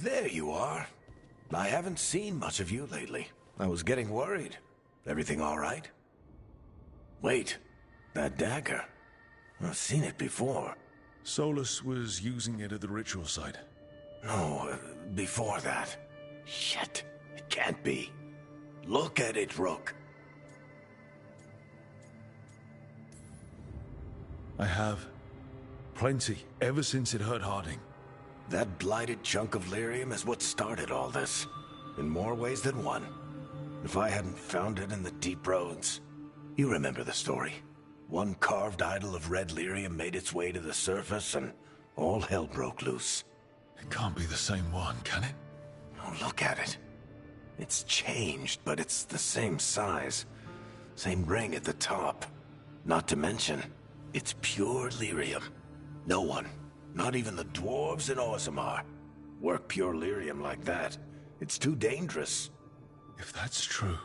There you are. I haven't seen much of you lately. I was getting worried. Everything all right? Wait, that dagger. I've seen it before. Solus was using it at the ritual site. No, before that. Shit, it can't be. Look at it, Rook. I have. Plenty, ever since it hurt Harding. That blighted chunk of lyrium is what started all this. In more ways than one. If I hadn't found it in the deep roads. You remember the story. One carved idol of red lyrium made its way to the surface and all hell broke loose. It can't be the same one, can it? Oh, look at it. It's changed, but it's the same size. Same ring at the top. Not to mention, it's pure lyrium. No one, not even the dwarves in Orzammar, work pure lyrium like that. It's too dangerous. If that's true...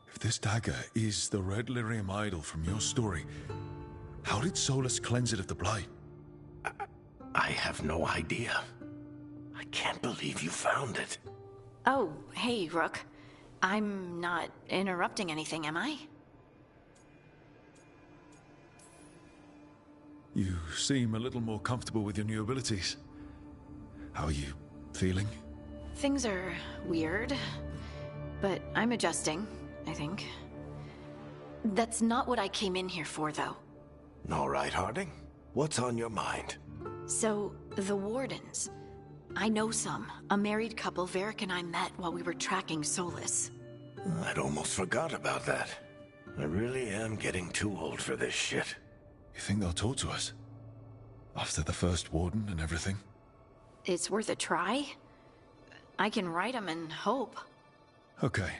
If this dagger is the red lyrium idol from your story, how did Solus cleanse it of the blight? I have no idea. I can't believe you found it. Oh, hey, Rook. I'm not interrupting anything, am I? You seem a little more comfortable with your new abilities. How are you feeling? Things are weird, but I'm adjusting, I think. That's not what I came in here for, though. All right, Harding. What's on your mind? So, the Wardens. I know some. A married couple Varric and I met while we were tracking Solus. I'd almost forgot about that. I really am getting too old for this shit. You think they'll talk to us? After the first warden and everything? It's worth a try. I can write them and hope. Okay.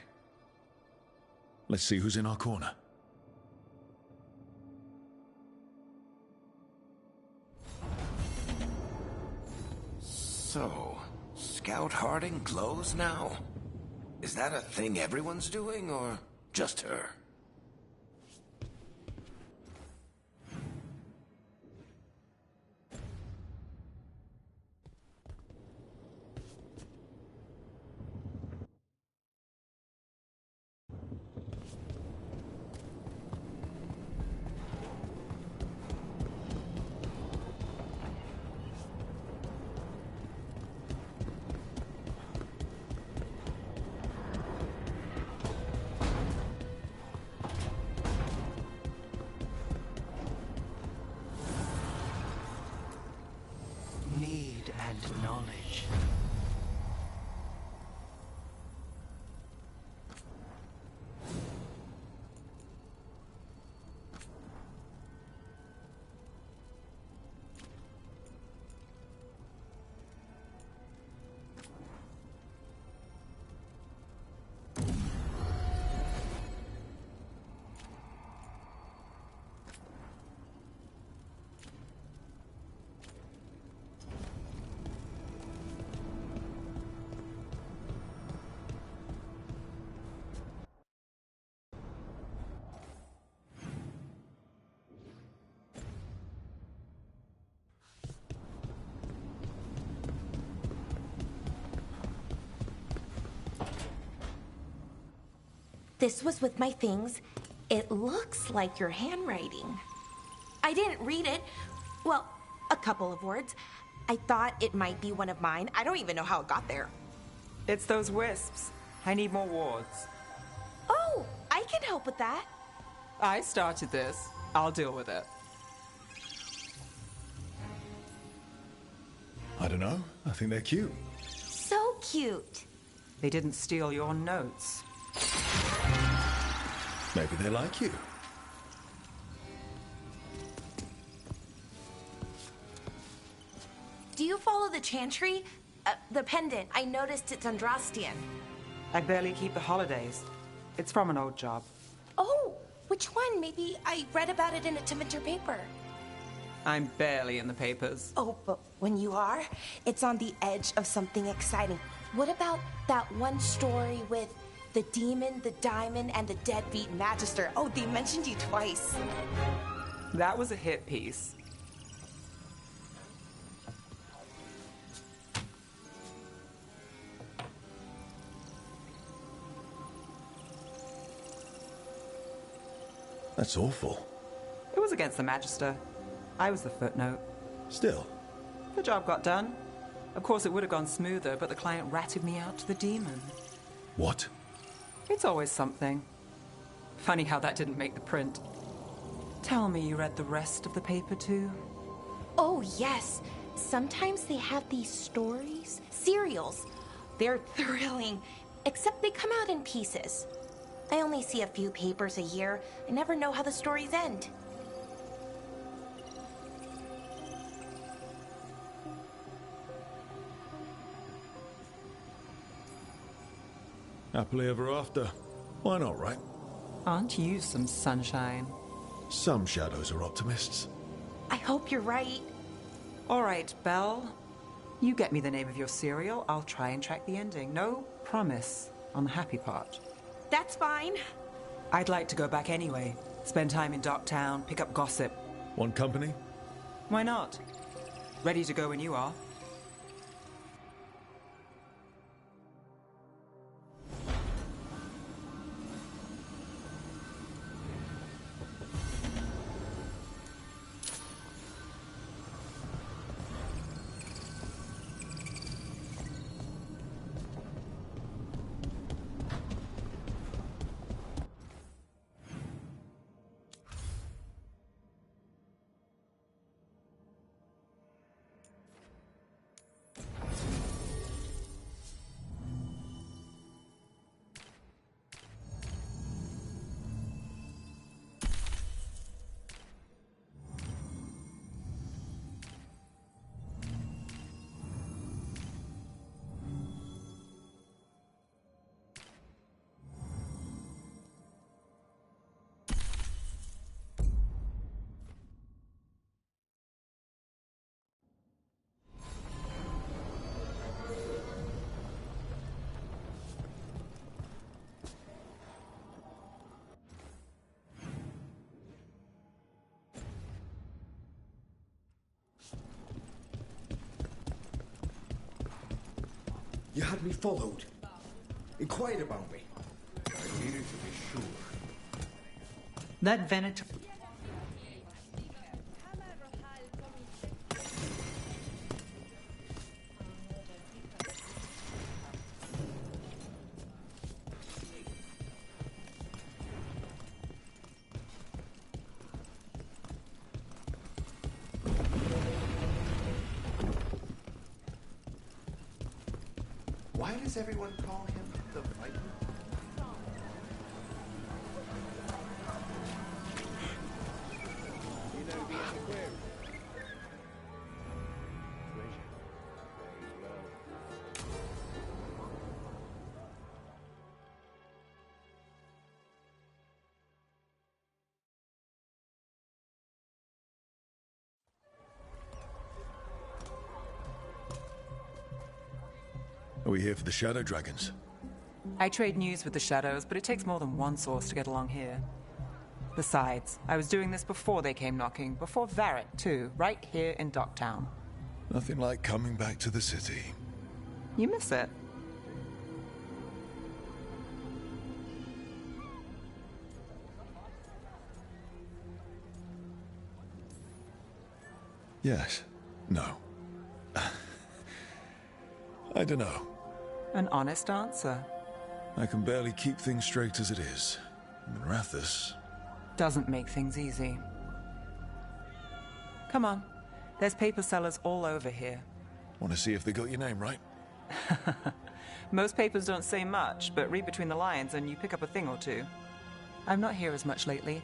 Let's see who's in our corner. So, Scout Harding glows now? Is that a thing everyone's doing, or just her? Need and knowledge. This was with my things. It looks like your handwriting. I didn't read it. Well, a couple of words. I thought it might be one of mine. I don't even know how it got there. It's those wisps. I need more wards. Oh, I can help with that. I started this. I'll deal with it. I don't know. I think they're cute. So cute. They didn't steal your notes. Maybe they like you. Do you follow the chantry? The pendant. I noticed it's Andrastian. I barely keep the holidays. It's from an old job. Oh, which one? Maybe I read about it in a Tevinter paper. I'm barely in the papers. Oh, but when you are, it's on the edge of something exciting. What about that one story with the demon, the diamond, and the deadbeat magister? Oh, they mentioned you twice. That was a hit piece. That's awful. It was against the Magister. I was the footnote. Still. The job got done. Of course, it would have gone smoother, but the client ratted me out to the demon. What? It's always something. Funny how that didn't make the print. Tell me you read the rest of the paper, too? Oh, yes. Sometimes they have these stories, serials. They're thrilling, except they come out in pieces. I only see a few papers a year. I never know how the stories end. Happily ever after. Why not, right? Aren't you some sunshine? Some shadows are optimists. I hope you're right. All right, Belle. You get me the name of your serial. I'll try and track the ending. No promise on the happy part. That's fine. I'd like to go back anyway. Spend time in Docktown, pick up gossip. Want company? Why not? Ready to go when you are. You had me followed. Inquired about me. I needed to be sure. That Venetor... Why does everyone call him the Viper? You know the antiquarian? Treasure. Very well. Are we here for the Shadow Dragons? I trade news with the Shadows, but it takes more than one source to get along here. Besides, I was doing this before they came knocking, before Varret, too, right here in Docktown. Nothing like coming back to the city. You miss it. Yes. No. I don't know. An honest answer. I can barely keep things straight as it is. And Rathus... Doesn't make things easy. Come on. There's paper sellers all over here. Want to see if they got your name right? Most papers don't say much, but read between the lines and you pick up a thing or two. I'm not here as much lately.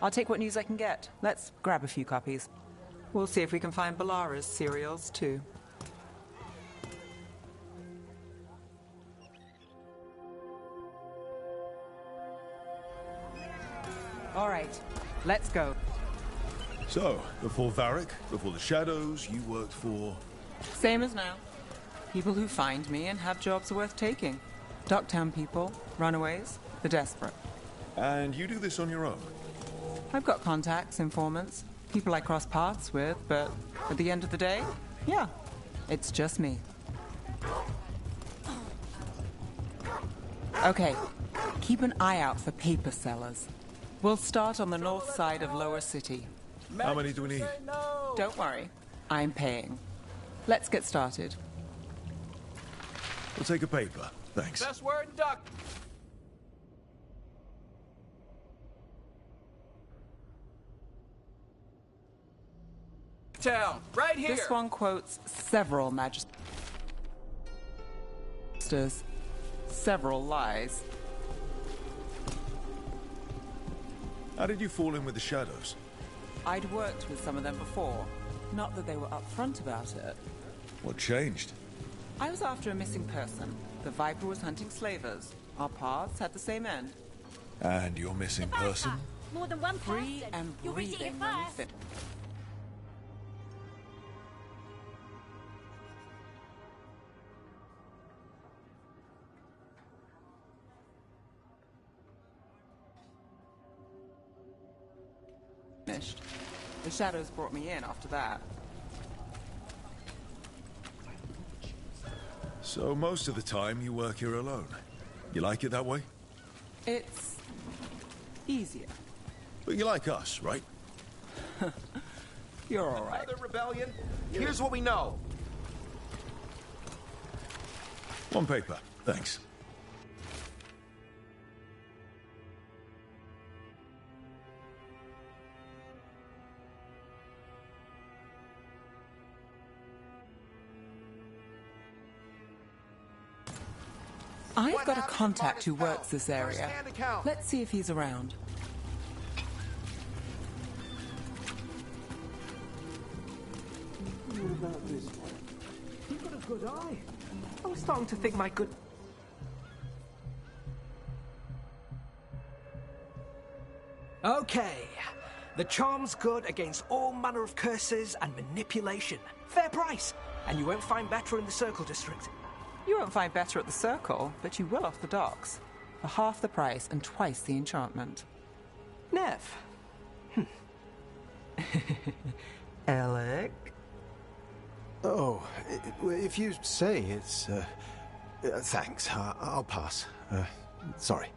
I'll take what news I can get. Let's grab a few copies. We'll see if we can find Balara's serials, too. All right, let's go. So, before Varric, before the Shadows, you worked for... Same as now. People who find me and have jobs worth taking. Docktown people, runaways, the desperate. And you do this on your own? I've got contacts, informants, people I cross paths with, but at the end of the day, yeah, it's just me. Okay, keep an eye out for paper sellers. We'll start on the north side of Lower City. How many do we need? Don't worry, I'm paying. Let's get started. We'll take a paper. Thanks. Best word in duck. Town, right here. This one quotes several magisters, several lies. How did you fall in with the shadows? I'd worked with some of them before. Not that they were upfront about it. What changed? I was after a missing person. The Viper was hunting slavers. Our paths had the same end. And your missing person? More than one Free person. and You'll reach it breathing when we first. fit. Finished. The shadows brought me in after that. So most of the time you work here alone. You like it that way? It's easier. But you like us, right? You're all right. Another rebellion? Here's what we know. One paper. Thanks. I've got a contact who works this area. Let's see if he's around. You've got a good eye. I was starting to think my good... Okay. The charm's good against all manner of curses and manipulation. Fair price. And you won't find better in the Circle District. You won't find better at the Circle, but you will off the docks. For half the price and twice the enchantment. Nev. Alec? Oh, if you say it's, thanks. I'll pass. Sorry.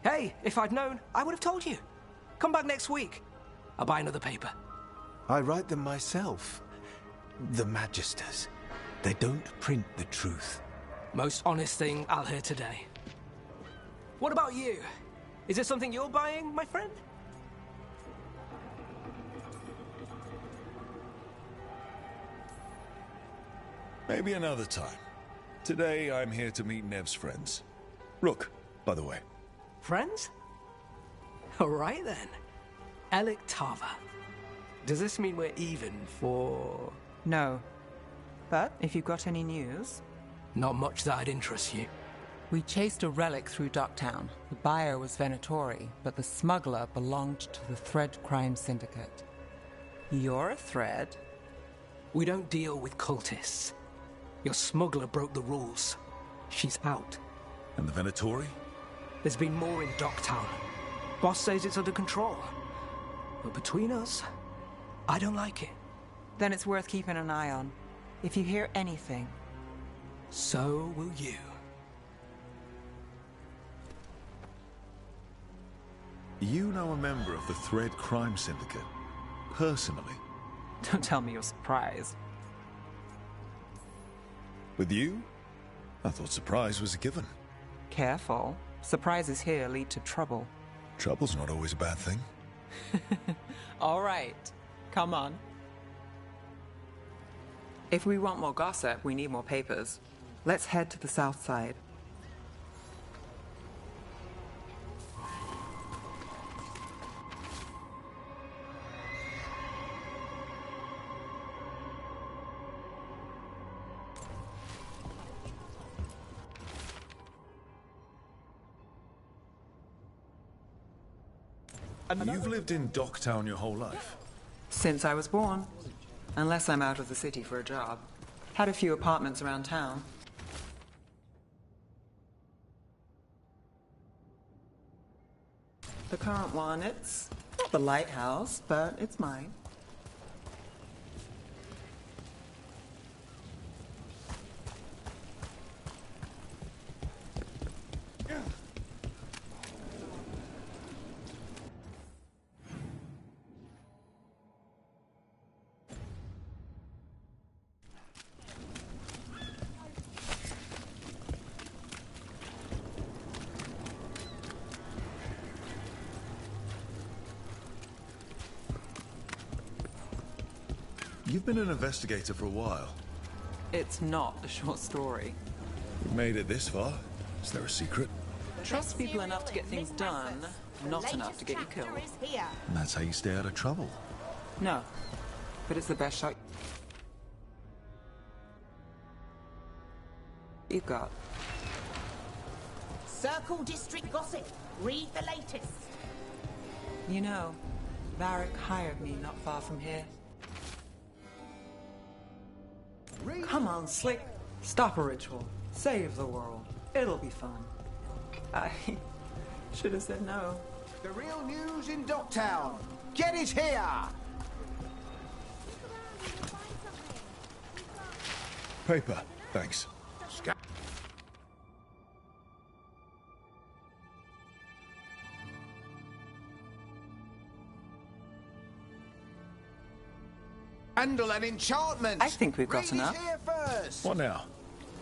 Hey, if I'd known, I would have told you. Come back next week. I'll buy another paper. I write them myself. The Magisters. They don't print the truth. Most honest thing I'll hear today. What about you? Is it something you're buying, my friend? Maybe another time. Today I'm here to meet Nev's friends. Rook, by the way. Friends? All right then. Alec Tava. Does this mean we're even for... No. But if you've got any news... Not much that'd interest you. We chased a relic through Docktown. The buyer was Venatori, but the smuggler belonged to the Thread Crime Syndicate. You're a Thread? We don't deal with cultists. Your smuggler broke the rules. She's out. And the Venatori? There's been more in Docktown. Boss says it's under control. But between us, I don't like it. Then it's worth keeping an eye on. If you hear anything... So will you. You know a member of the Thread Crime Syndicate? Personally? Don't tell me you're surprised. With you? I thought surprise was a given. Careful. Surprises here lead to trouble. Trouble's not always a bad thing. All right. Come on. If we want more gossip, we need more papers. Let's head to the south side. You've lived in Docktown your whole life? Since I was born. Unless I'm out of the city for a job. Had a few apartments around town. The current one, it's not the lighthouse, but it's mine. You've been an investigator for a while. It's not a short story. We made it this far. Is there a secret? Trust people enough to get things done, not enough to get you killed. And that's how you stay out of trouble. No, but it's the best shot you've got. Circle District Gossip. Read the latest. You know, Varric hired me not far from here. Come on, Slick. Stop a ritual. Save the world. It'll be fun. I should have said no. The real news in Docktown. Get it here! Paper, thanks. Handle an enchantment! I think we've got Read enough. it here first! What now?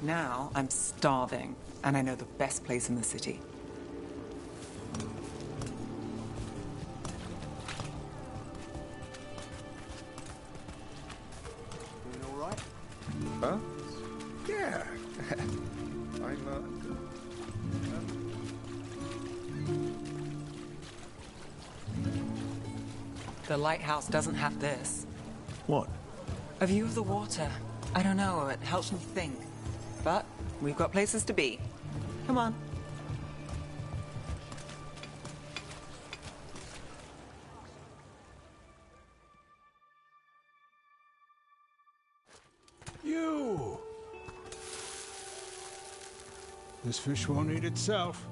Now I'm starving, and I know the best place in the city. Doing all right? Huh? Yeah. The lighthouse doesn't have this. What? A view of the water. I don't know, it helps me think. But we've got places to be. Come on. You! This fish won't eat itself.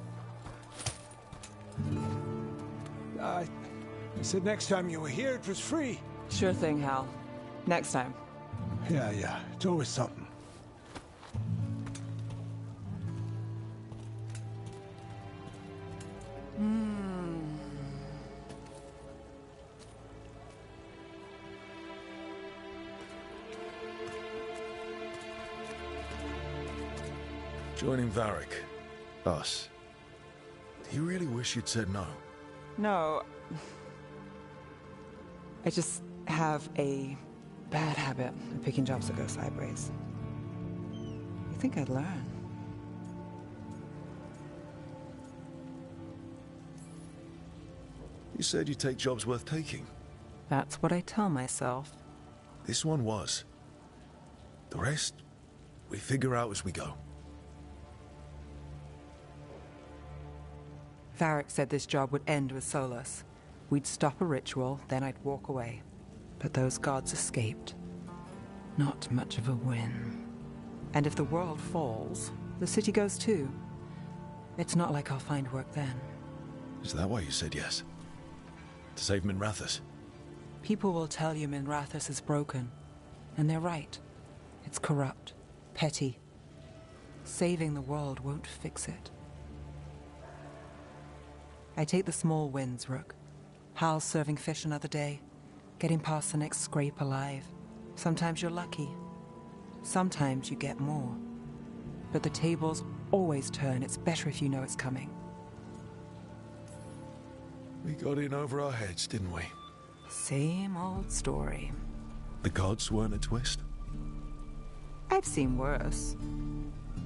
I said next time you were here, it was free. Sure thing, Hal. Next time. Yeah, it's always something. Joining Varric. Us. Do you really wish you'd said no? No. I just have a bad habit of picking jobs that go sideways. You think I'd learn? You said you'd take jobs worth taking. That's what I tell myself. This one was. The rest, we figure out as we go. Varric said this job would end with Solus. We'd stop a ritual, then I'd walk away. But those gods escaped. Not much of a win. And if the world falls, the city goes too. It's not like I'll find work then. Is that why you said yes? To save Minrathous? People will tell you Minrathous is broken. And they're right. It's corrupt, petty. Saving the world won't fix it. I take the small wins, Rook. Hal's serving fish another day, getting past the next scrape alive. Sometimes you're lucky. Sometimes you get more. But the tables always turn. It's better if you know it's coming. We got in over our heads, didn't we? Same old story. The gods weren't a twist? I've seen worse.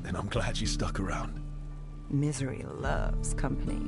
Then I'm glad you stuck around. Misery loves company.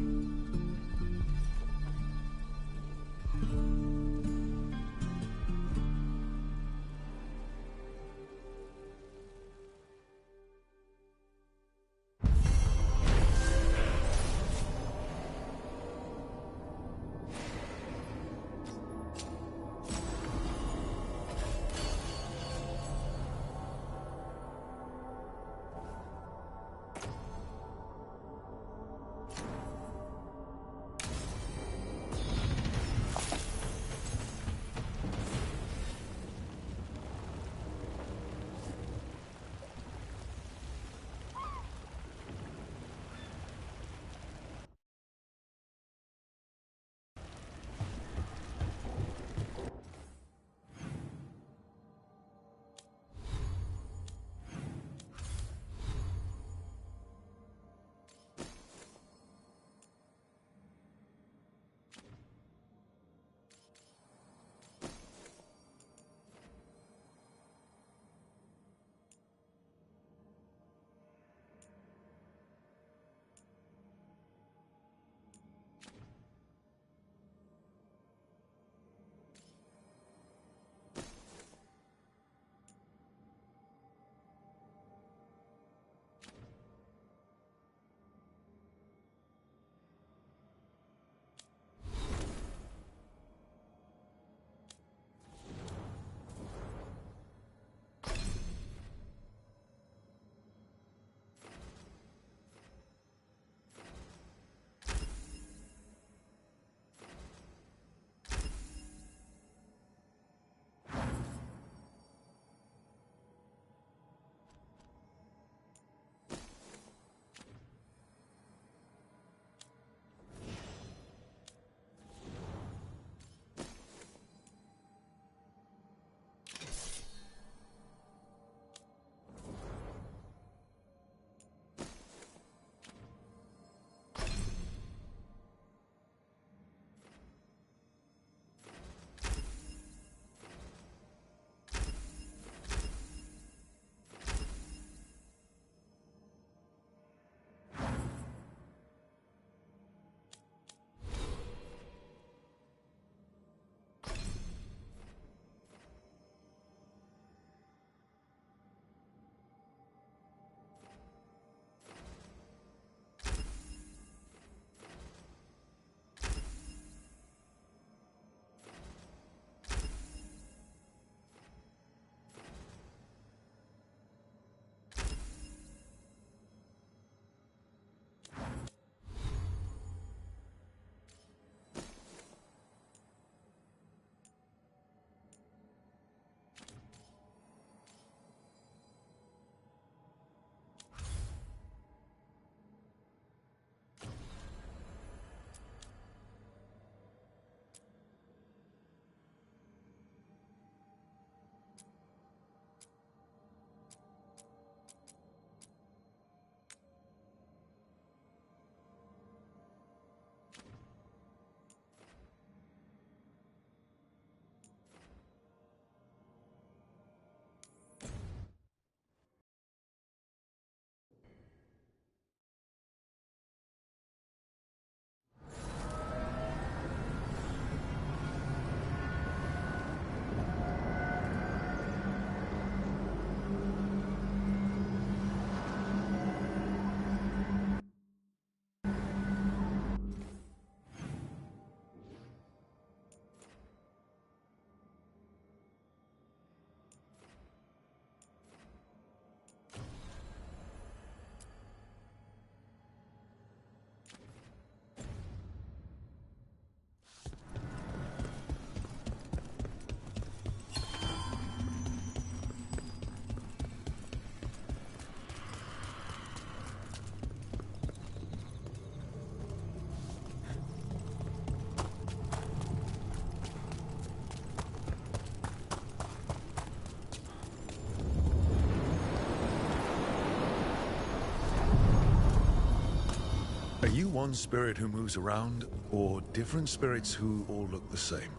Are you one spirit who moves around, or different spirits who all look the same?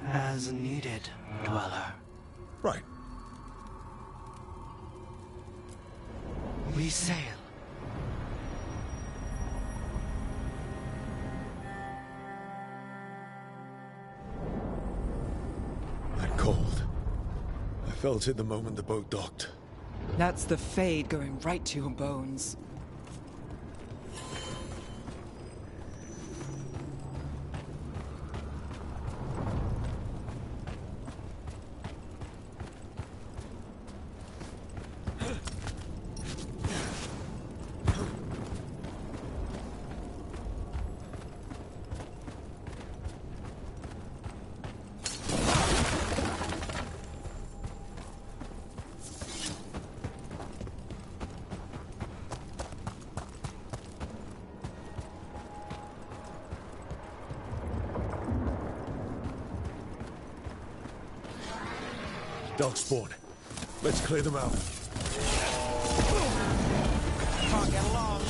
As needed, Dweller. Right. We sail. That cold. I felt it the moment the boat docked. That's the Fade going right to your bones. Dog spawn. Let's clear them out. Can't get along.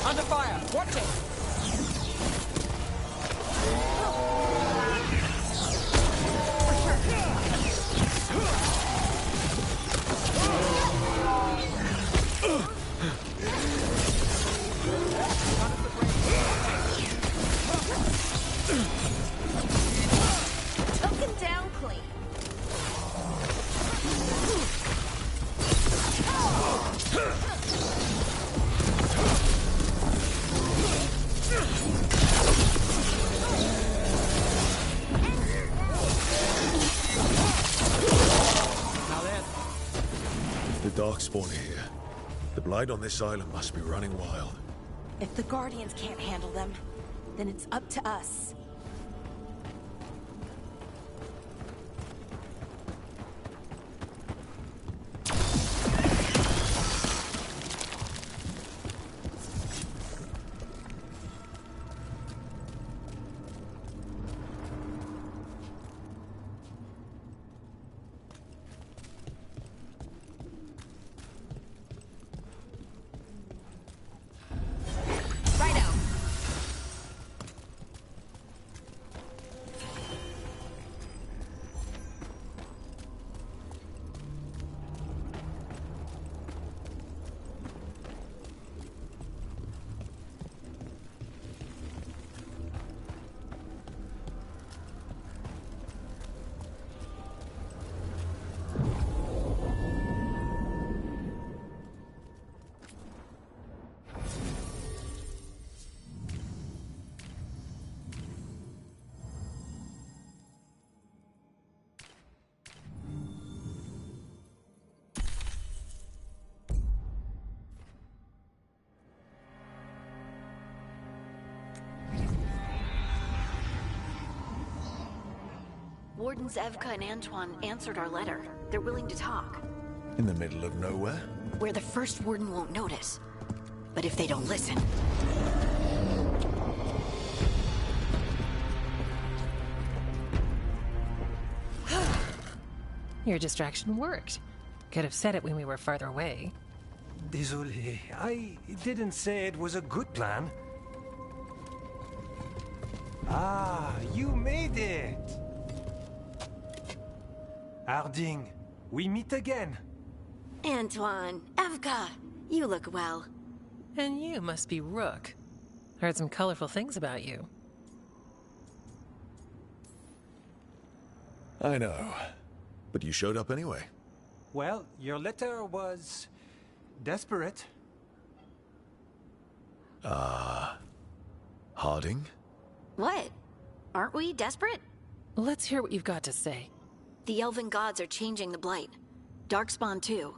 Under fire! Watch it! Took him down clean. The darkspawn are here. The blight on this island must be running wild. If the Guardians can't handle them, then it's up to us. Righto. Wardens Evka and Antoine answered our letter. They're willing to talk. In the middle of nowhere? Where the first warden won't notice. But if they don't listen... Your distraction worked. Could have said it when we were farther away. Désolé, I didn't say it was a good plan. Ah, you made it! Harding, we meet again. Antoine, Evka, you look well. And you must be Rook. Heard some colorful things about you. I know. But you showed up anyway. Well, your letter was... desperate. Harding? What? Aren't we desperate? Let's hear what you've got to say. The elven gods are changing the Blight. Darkspawn too.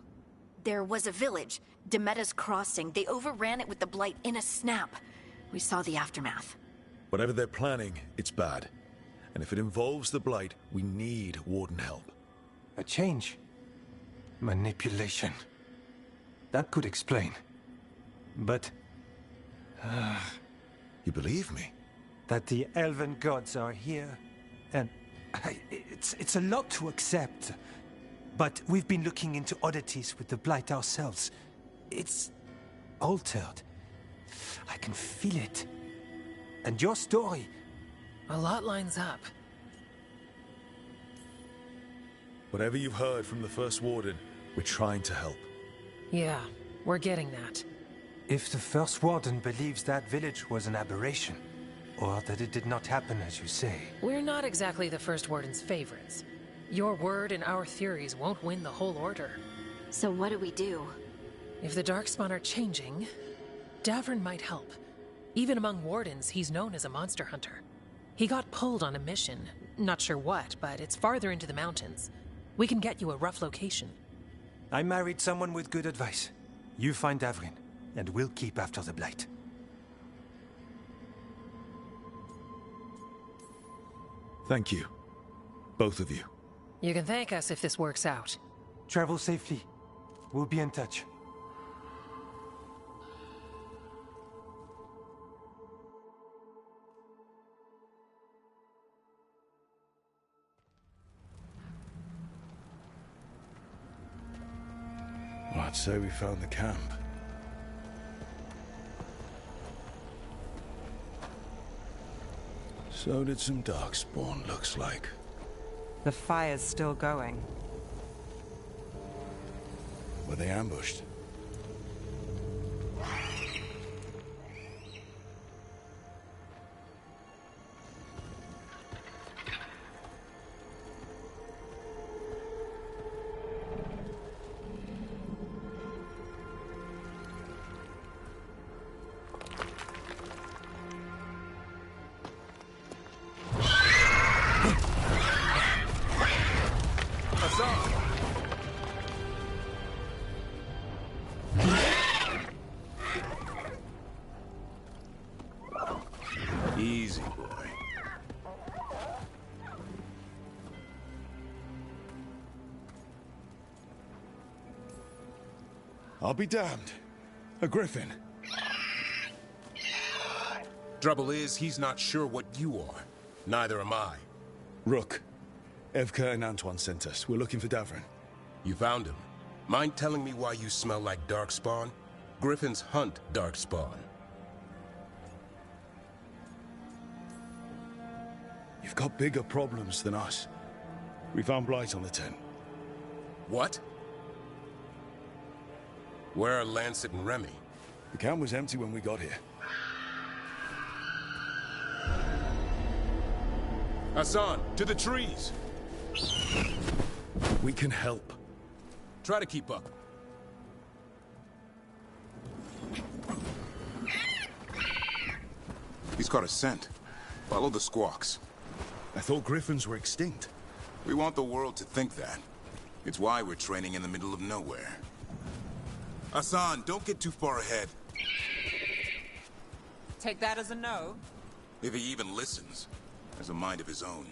There was a village, Demeta's Crossing. They overran it with the Blight in a snap. We saw the aftermath. Whatever they're planning, it's bad. And if it involves the Blight, we need Warden help. A change. Manipulation. That could explain. But... You believe me? That the elven gods are here, and... It's a lot to accept. But we've been looking into oddities with the Blight ourselves. It's... altered. I can feel it. And your story... A lot lines up. Whatever you've heard from the First Warden, we're trying to help. Yeah, we're getting that. If the First Warden believes that village was an aberration, or that it did not happen as you say... We're not exactly the First Warden's favorites. Your word and our theories won't win the whole order. So what do we do? If the Darkspawn are changing, Davern might help. Even among Wardens, he's known as a monster hunter. He got pulled on a mission. Not sure what, but it's farther into the mountains. We can get you a rough location. I married someone with good advice. You find Davrin, and we'll keep after the Blight. Thank you. Both of you. You can thank us if this works out. Travel safely. We'll be in touch. Well, I'd say we found the camp. So did some Darkspawn, looks like. The fire's still going. Were they ambushed? Easy, boy. I'll be damned. A griffin. Trouble is, he's not sure what you are. Neither am I. Rook. Evka and Antoine sent us. We're looking for Davrin. You found him. Mind telling me why you smell like Darkspawn? Griffins hunt Darkspawn. You've got bigger problems than us. We found Blight on the tent. What? Where are Lancet and Remy? The camp was empty when we got here. Hassan, to the trees! We can help. Try to keep up. He's caught a scent. Follow the squawks. I thought griffins were extinct. We want the world to think that. It's why we're training in the middle of nowhere. Hassan, don't get too far ahead. Take that as a no. If he even listens. Has a mind of his own.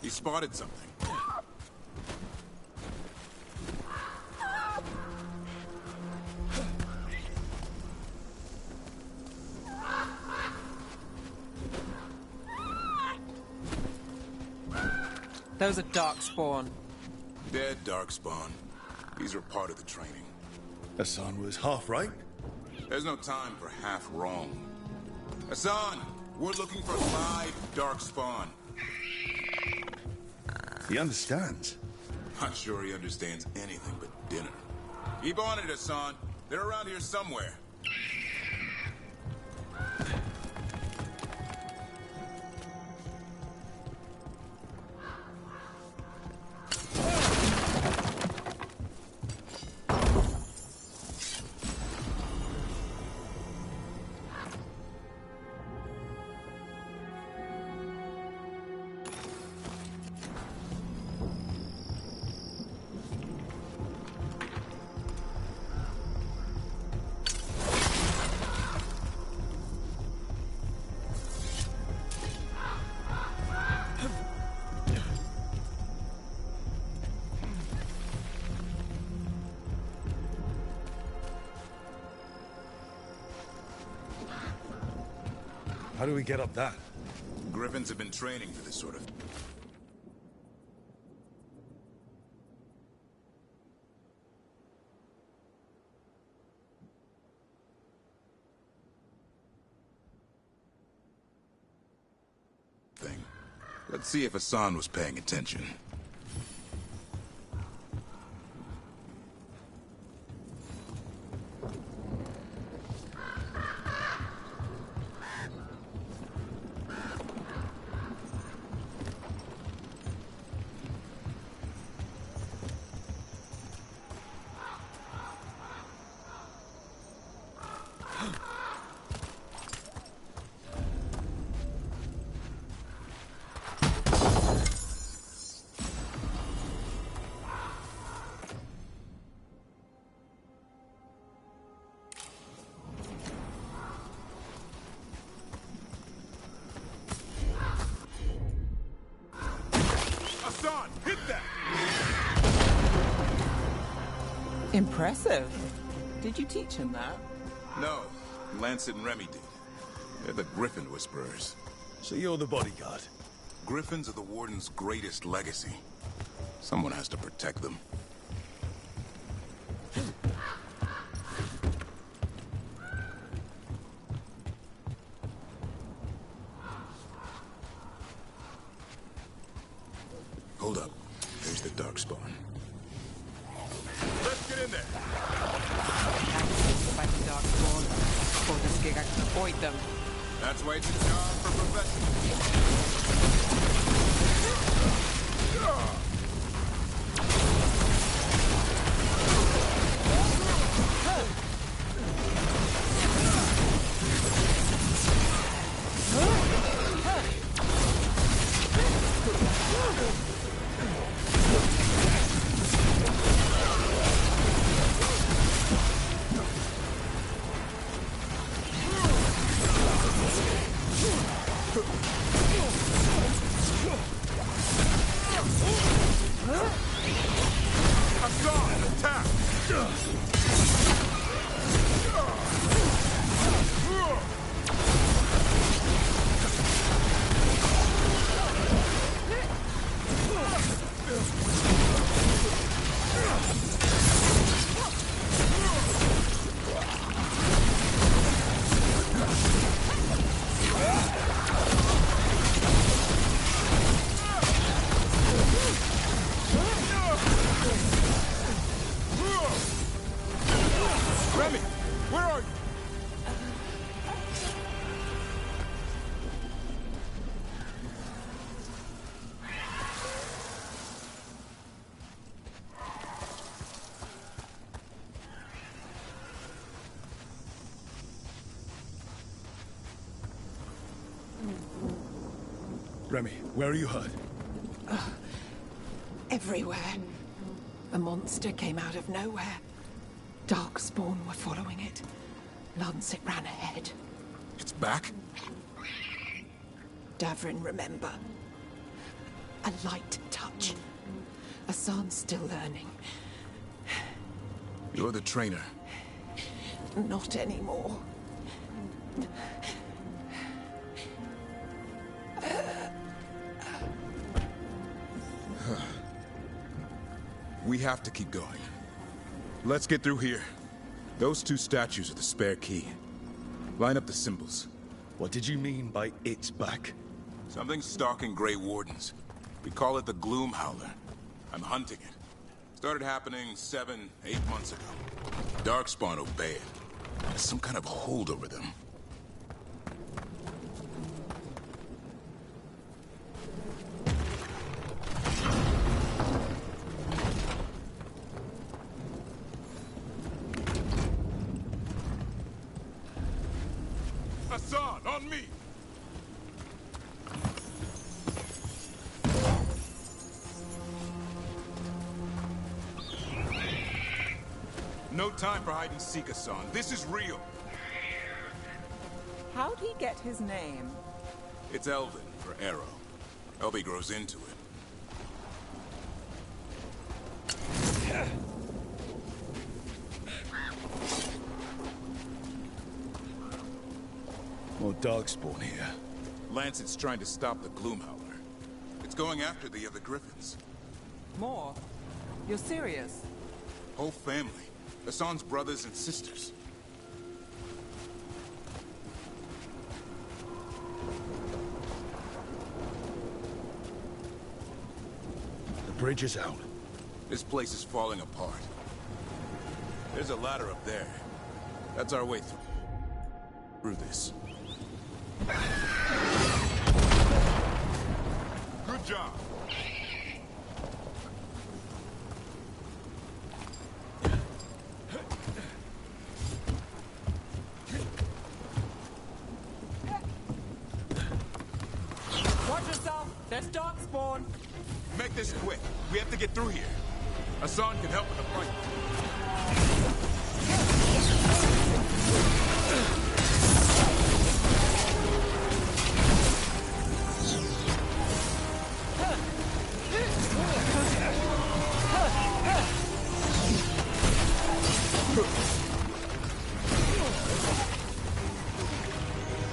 He spotted something. Those are Darkspawn. Dead Darkspawn. These are part of the training. Hassan was half right. There's no time for half wrong. Hassan, we're looking for live Darkspawn. He understands. Not sure he understands anything but dinner. Keep on it, Hassan. They're around here somewhere. How do we get up that? Griffins have been training for this sort of... thing. Let's see if Hassan was paying attention. Hit that! Impressive. Did you teach him that? No, Lancet and Remy did. They're the Griffin Whisperers. So you're the bodyguard? Griffins are the Warden's greatest legacy. Someone has to protect them. Hold up. There's the Darkspawn. Let's get in there. Fighting Darkspawn. Before this gig, I can avoid them. That's why it's a job for professionals. Remy, where are you hurt? Everywhere. A monster came out of nowhere. Darkspawn were following it. Lancet ran ahead. It's back? Davrin, remember. A light touch. Hassan's still learning. You're the trainer. Not anymore. We have to keep going. Let's get through here. Those two statues are the spare key. Line up the symbols. What did you mean by it's back? Something's stalking Grey Wardens. We call it the Gloom Howler. I'm hunting it. Started happening 7, 8 months ago. Darkspawn obey it. There's some kind of hold over them. Hassan, on me! No time for hide and seek, Hassan. This is real. How'd he get his name? It's Elvin for arrow. Elby grows into it. More Darkspawn here? Lancet's trying to stop the Gloomhowler. It's going after the other Griffins. More? You're serious? Whole family. Hassan's brothers and sisters. The bridge is out. This place is falling apart. There's a ladder up there. That's our way through this. Good job. Watch yourself! There's Darkspawn! Make this quick. We have to get through here. Hassan can help with the fight.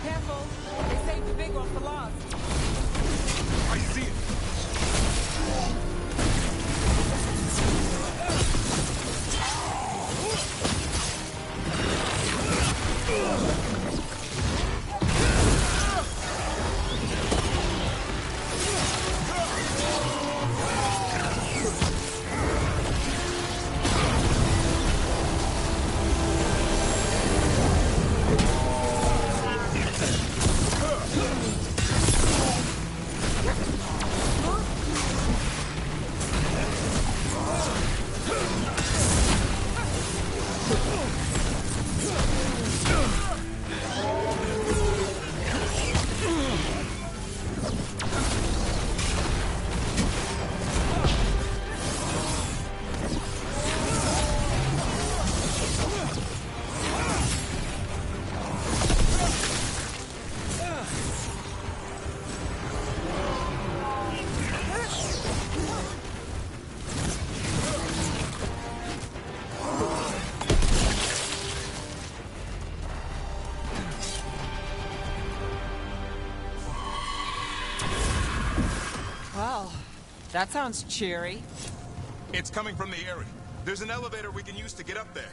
Careful! They saved the big one for last. I see it. Well, that sounds cheery. It's coming from the area. There's an elevator we can use to get up there.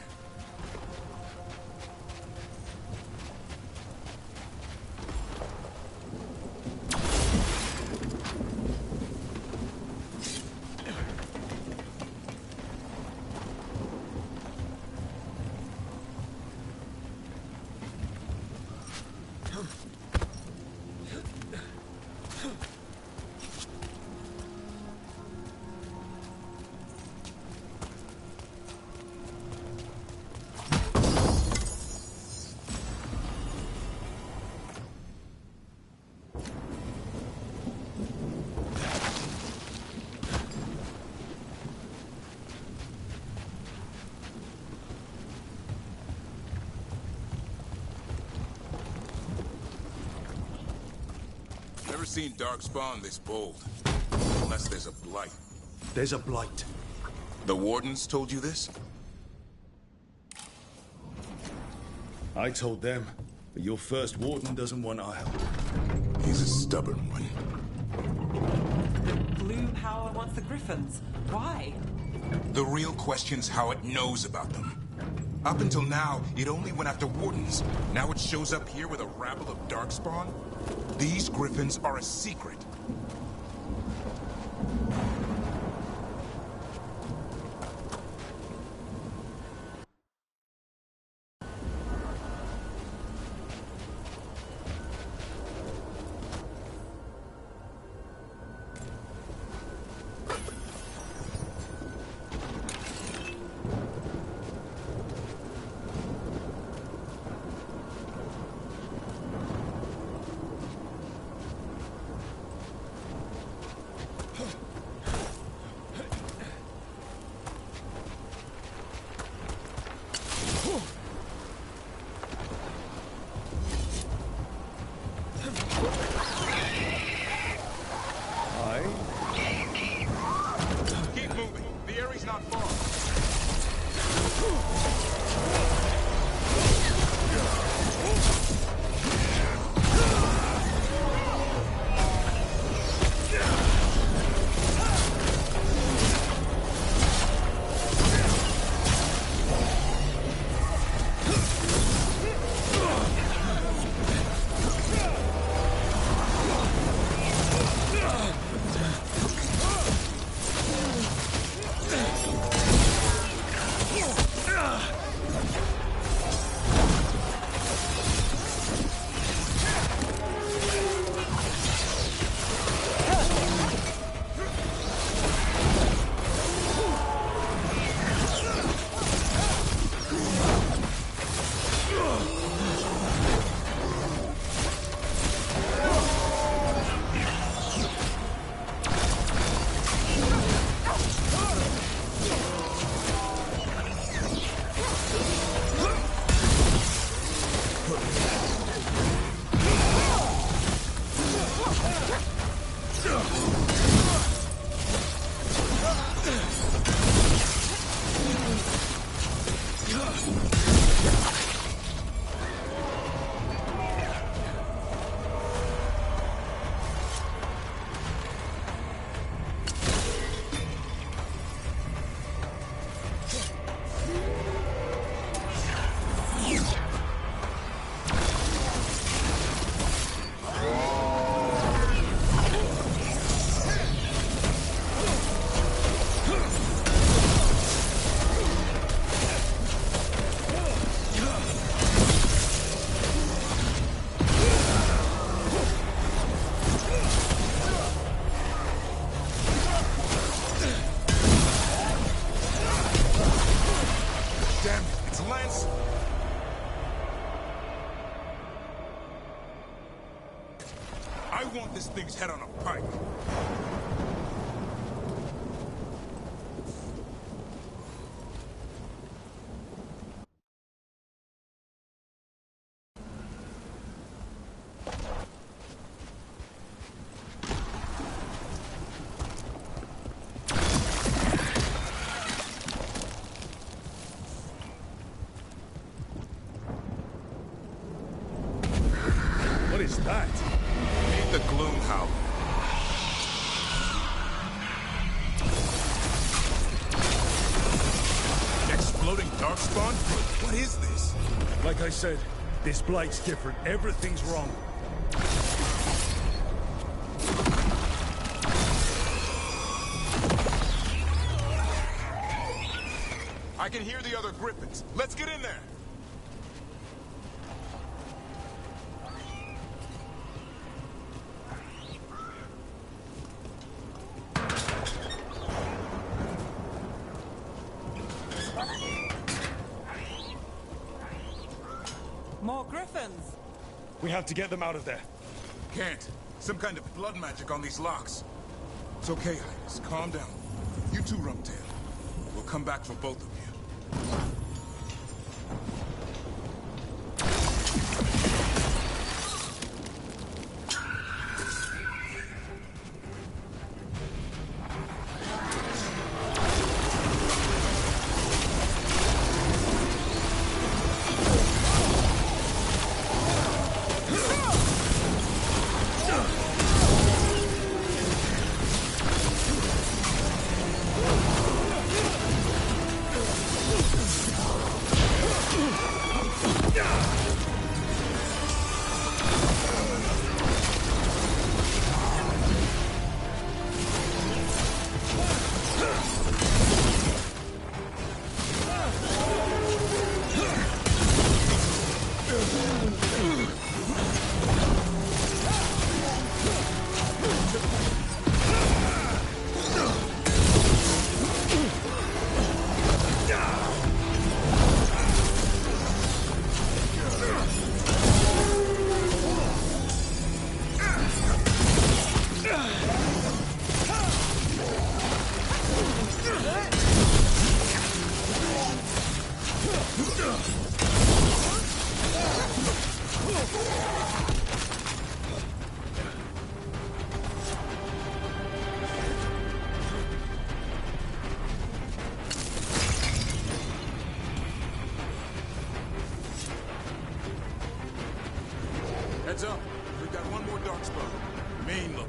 Never seen Darkspawn this bold. Unless there's a blight. There's a blight. The Wardens told you this? I told them, but your first warden doesn't want our help. He's a stubborn one. The Gloomhowler wants the Griffins. Why? The real question's how it knows about them. Up until now, it only went after Wardens. Now it shows up here with a rabble of Darkspawn? These Griffins are a secret. this thing's head on a pike. What is that? Need the gloom howler. Exploding darkspawn? What is this? Like I said, this blight's different. Everything's wrong. I can hear the other griffins. Let's get in there. More griffins! We have to get them out of there. Can't. Some kind of blood magic on these locks. It's okay, Highness. Calm down. You two, Rumtail. We'll come back for both of you. Heads up. We've got one more darkspawn. Main level.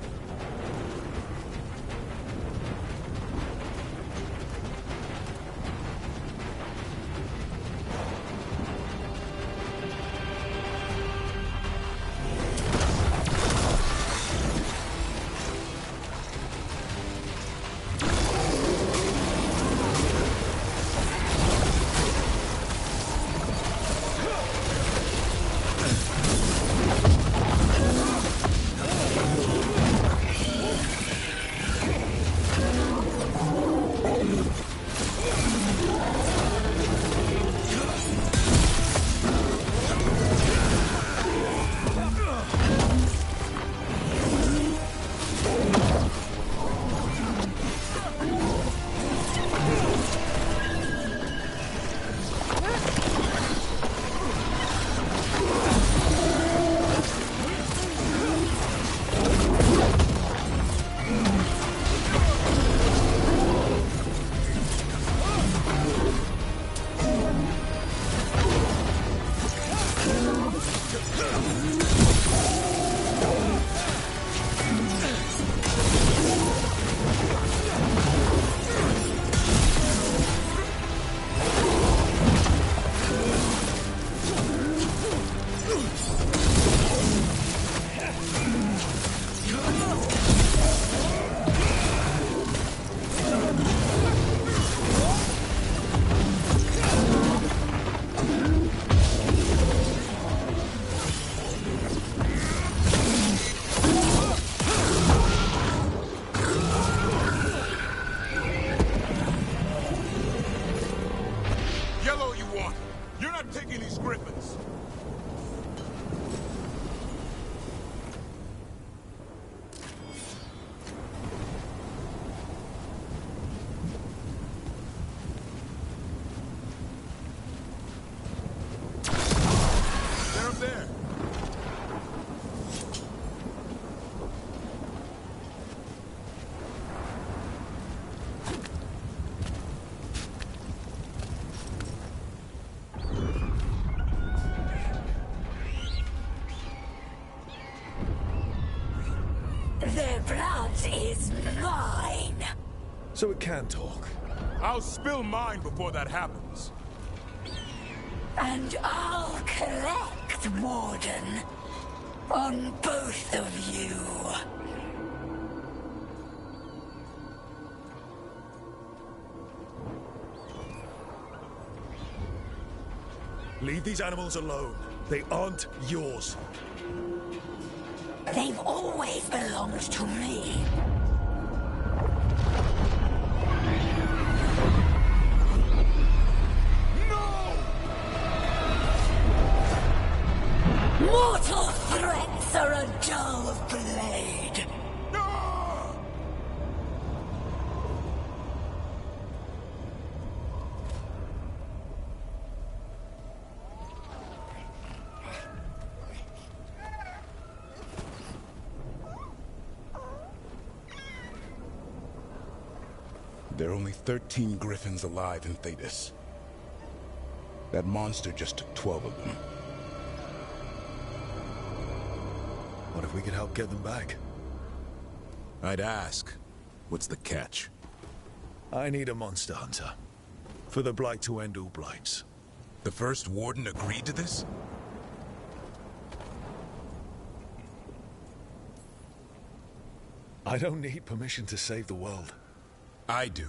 is mine! So it can talk. I'll spill mine before that happens. And I'll collect, Warden. On both of you. Leave these animals alone. They aren't yours. They've always belonged to me. Mortal threats are a dull blade. There are only 13 griffins alive in Thetis. That monster just took 12 of them. What if we could help get them back? I'd ask. What's the catch? I need a monster hunter. For the Blight to end all blights. The first Warden agreed to this? I don't need permission to save the world. I do.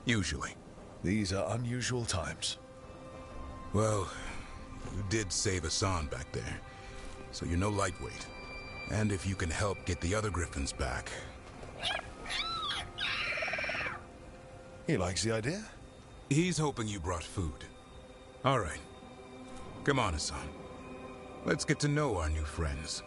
Usually. These are unusual times. Well, you did save Hassan back there, so you're no lightweight. And if you can help get the other griffins back... He likes the idea? He's hoping you brought food. All right. Come on, Hassan. Let's get to know our new friends.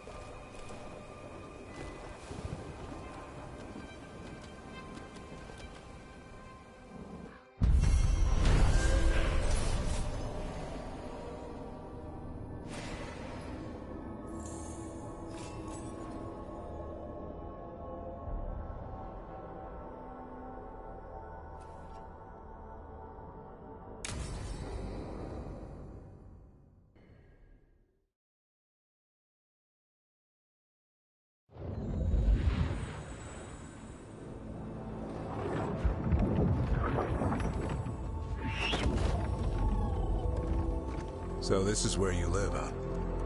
So this is where you live, huh?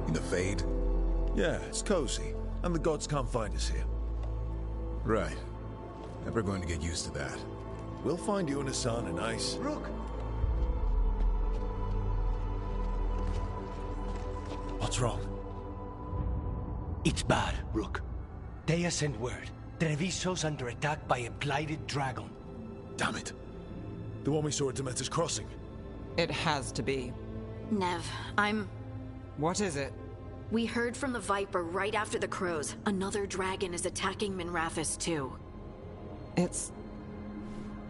In the Fade? Yeah, it's cozy. And the gods can't find us here. Right. Never going to get used to that. We'll find you and Hassan a nice... Rook! What's wrong? It's bad, Rook. Dea sent word. Treviso's under attack by a blighted dragon. Damn it. The one we saw at Demeter's Crossing. It has to be. Nev, What is it? We heard from the Viper right after the crows. Another dragon is attacking Minrathous too. It's...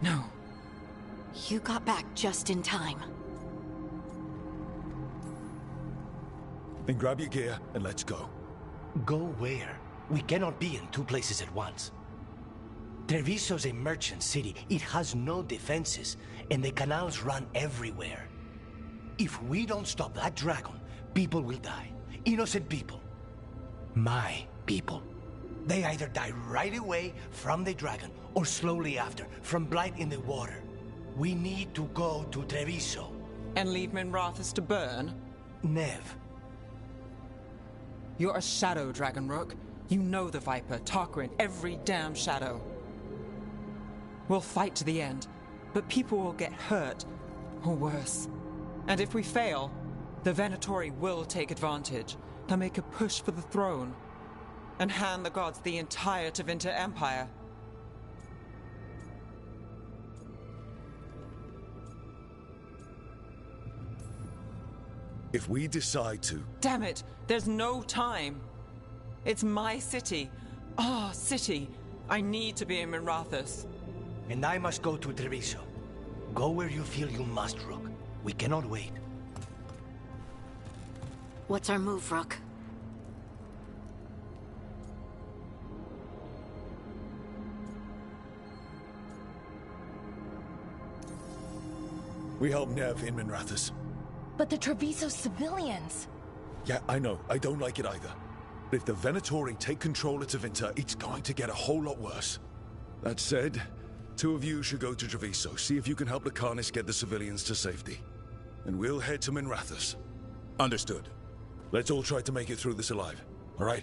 No. You got back just in time. Then grab your gear and let's go. Go where? We cannot be in two places at once. Treviso's a merchant city. It has no defenses, and the canals run everywhere. If we don't stop that dragon, people will die. Innocent people. My people. They either die right away from the dragon, or slowly after, from blight in the water. We need to go to Treviso. And leave Minrathous to burn? Nev. You're a shadow dragon, Rook. You know the Viper, Tarquin, every damn shadow. We'll fight to the end, but people will get hurt, or worse. And if we fail, the Venatori will take advantage. They'll make a push for the throne, and hand the gods the entire Tevinter Empire. If we decide to... Damn it! There's no time! It's my city. Our city. I need to be in Minrathous. And I must go to Treviso. Go where you feel you must, Rook. We cannot wait. What's our move, Rook? We help Nev in Minrathous. But the Treviso civilians... Yeah, I know. I don't like it either. But if the Venatori take control of Tevinter, it's going to get a whole lot worse. That said, 2 of you should go to Treviso, see if you can help the Carnis get the civilians to safety. And we'll head to Minrathous. Understood. Let's all try to make it through this alive, all right?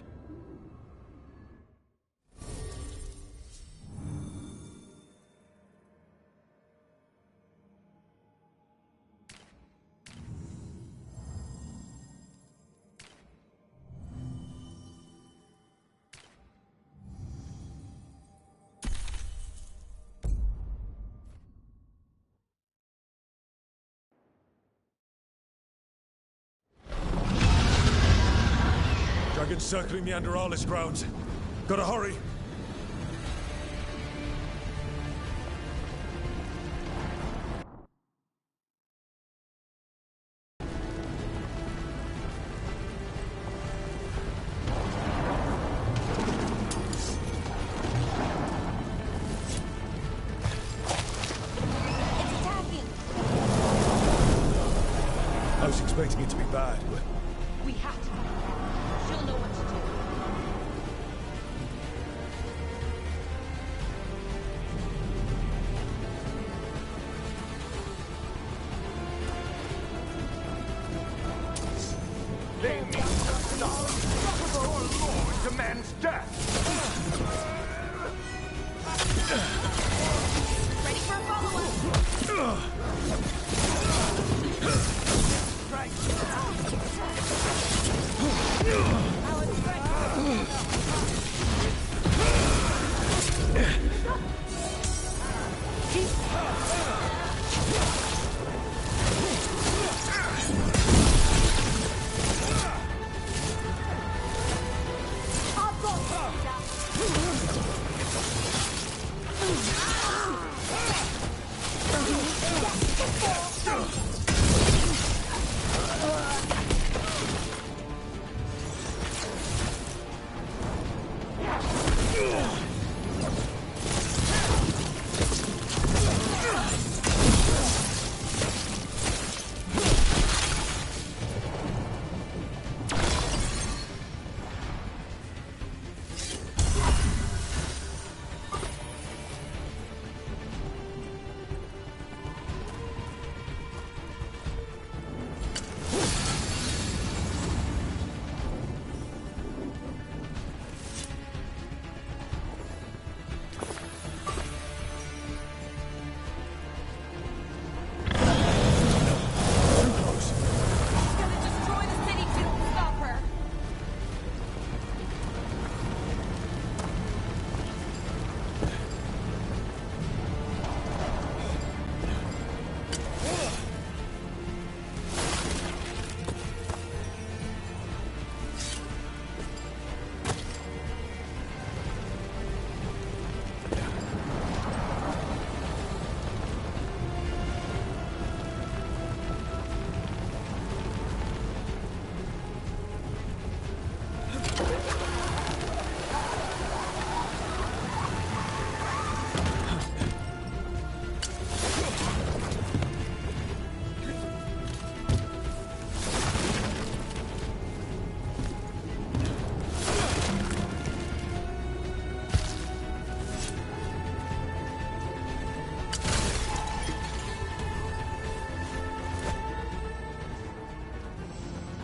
Dragons circling Meanderalis grounds. Gotta hurry. I was expecting it to be bad, but... We have to. She'll know what to do. They need to stop. Our Lord demands death. Ready for a follow-up?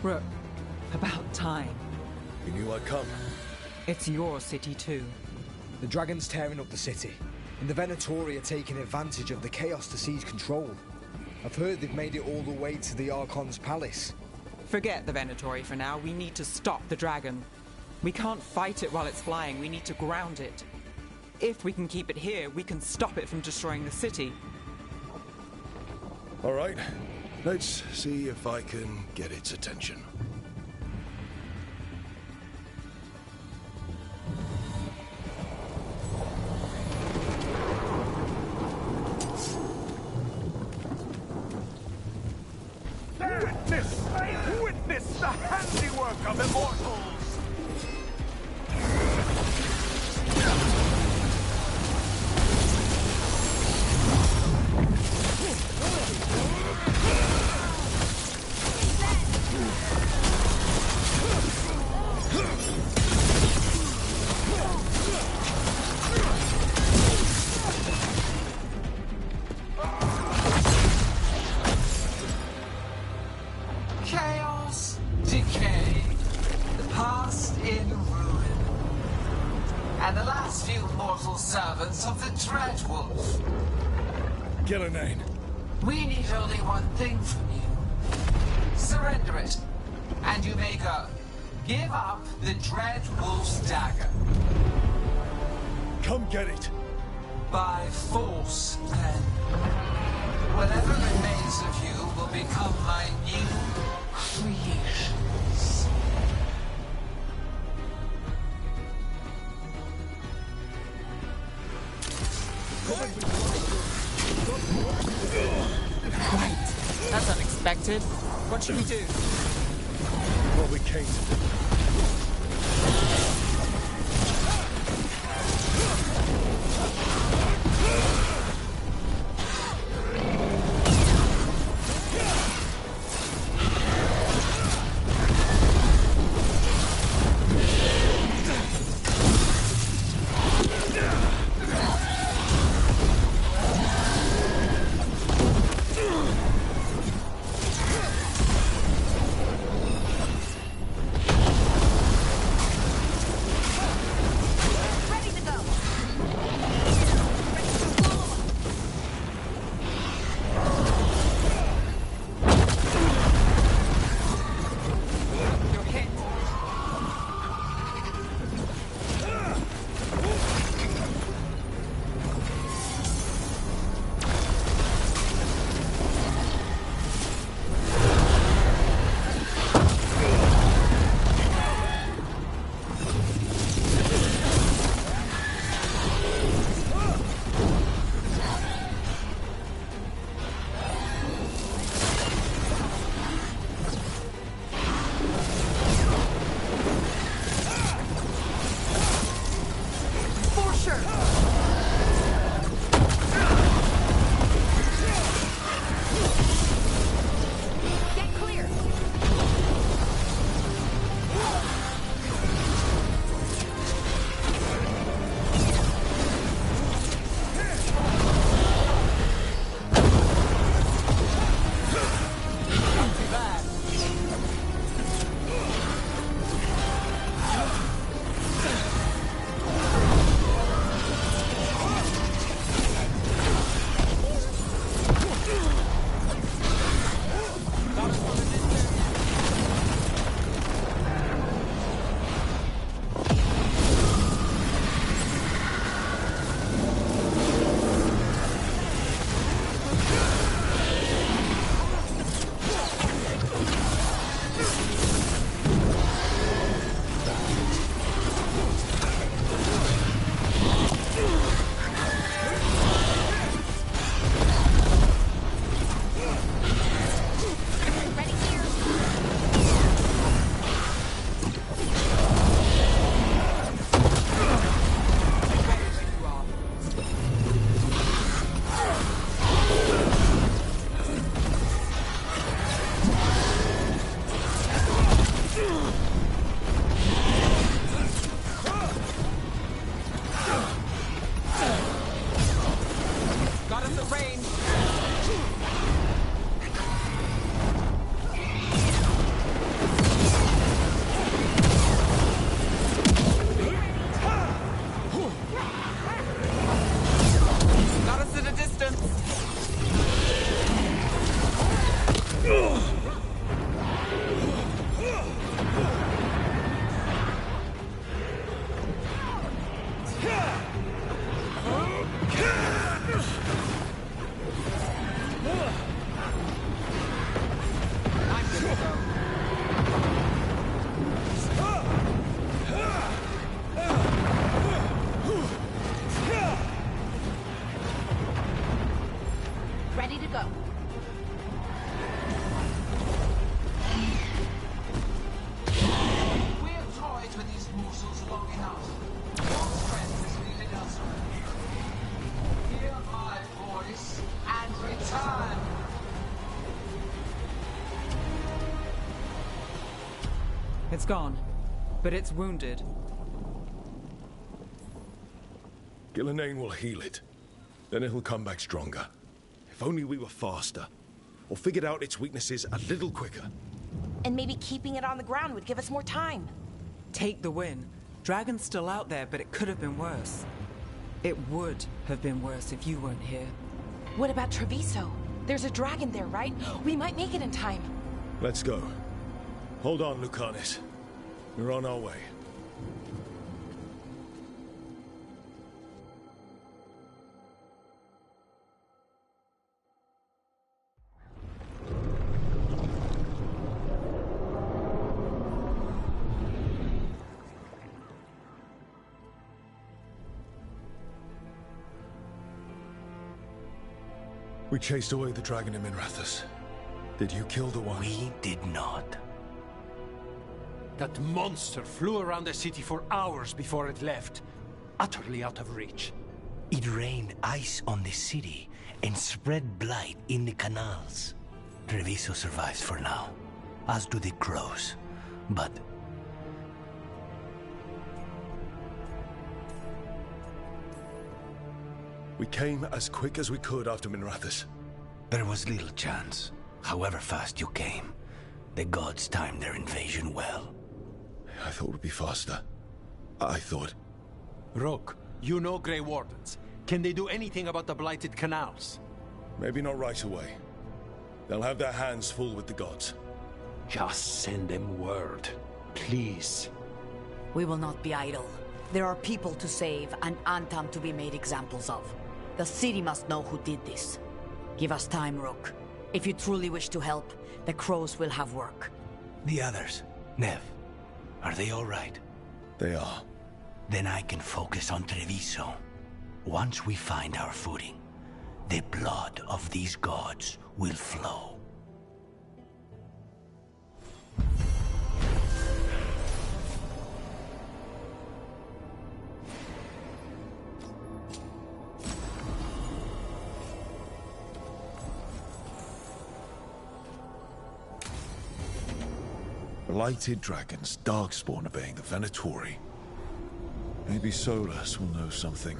Rook, about time. You knew I'd come. It's your city too. The dragon's tearing up the city, and the Venatori are taking advantage of the chaos to seize control. I've heard they've made it all the way to the Archon's palace. Forget the Venatori for now. We need to stop the dragon. We can't fight it while it's flying. We need to ground it. If we can keep it here, we can stop it from destroying the city. All right. Let's see if I can get its attention. Witness the handiwork of immortals! Gillenane. We need only one thing from you. Surrender it, and you may go. Give up the Dread Wolf's dagger. Come get it. By force, then. Whatever remains of you will become my new creations. Right. That's unexpected. What should we do? What we came to do. It's gone, but it's wounded. Gillenane will heal it. Then it'll come back stronger. If only we were faster. Or figured out its weaknesses a little quicker. And maybe keeping it on the ground would give us more time. Take the win. Dragon's still out there, but it could have been worse. It would have been worse if you weren't here. What about Treviso? There's a dragon there, right? We might make it in time. Let's go. Hold on, Lucanis. We're on our way. We chased away the dragon in Minrathous. Did you kill the one? We did not. That monster flew around the city for hours before it left, utterly out of reach. It rained ice on the city and spread blight in the canals. Treviso survives for now, as do the crows. But we came as quick as we could after Minrathous. There was little chance. However fast you came, the gods timed their invasion well. I thought it would be faster. I thought... Rook, you know Grey Wardens. Can they do anything about the blighted canals? Maybe not right away. They'll have their hands full with the gods. Just send them word, please. We will not be idle. There are people to save and Antam to be made examples of. The city must know who did this. Give us time, Rook. If you truly wish to help, the crows will have work. The others, Nev, are they all right? They are. Then I can focus on Treviso. Once we find our footing, the blood of these gods will flow. Blighted dragons, darkspawn obeying the Venatori. Maybe Solus will know something.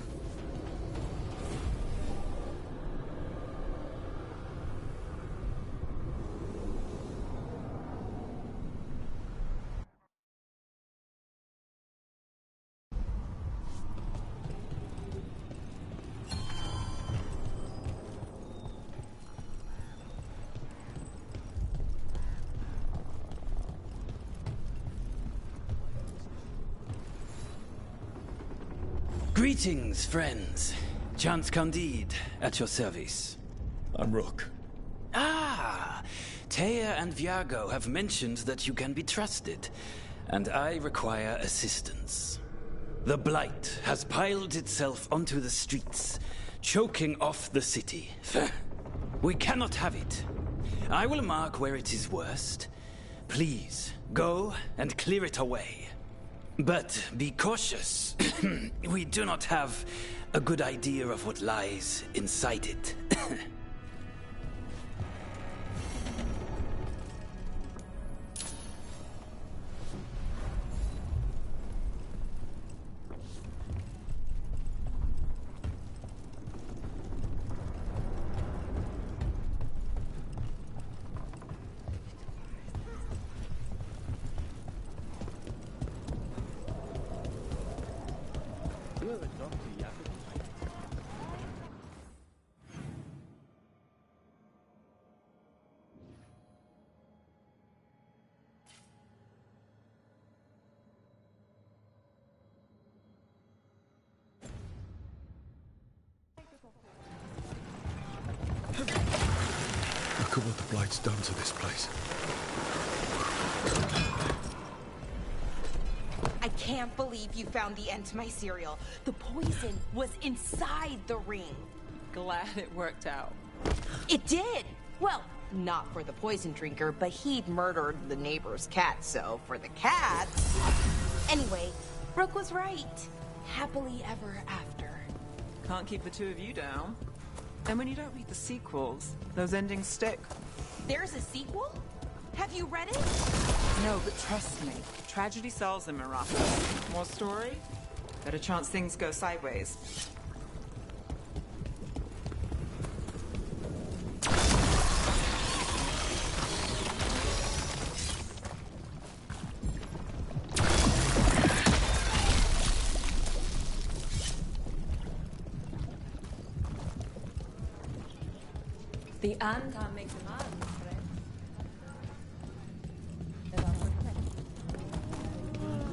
Greetings, friends. Chance Candide, at your service. I'm Rook. Ah! Taya and Viago have mentioned that you can be trusted, and I require assistance. The Blight has piled itself onto the streets, choking off the city. We cannot have it. I will mark where it is worst. Please, go and clear it away. But be cautious. We do not have a good idea of what lies inside it. Look at what the Blight's done to this place. I can't believe you found the end to my cereal. The poison was inside the ring. Glad it worked out. It did! Well, not for the poison drinker, but he'd murdered the neighbor's cat, so for the cat... Anyway, Brooke was right. Happily ever after. Can't keep the two of you down. And when you don't read the sequels, those endings stick. There's a sequel? Have you read it? No, but trust me. Tragedy sells in Mirathos. More story? Better chance things go sideways. The Antam make demands, friend.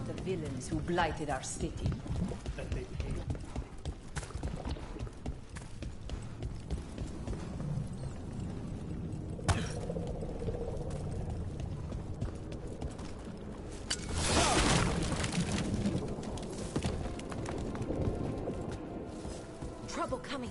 The villains who blighted our city. That they pay. Trouble coming.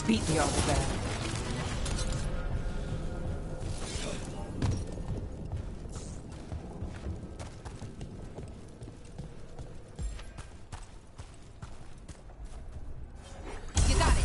Beat the odds there. You got it.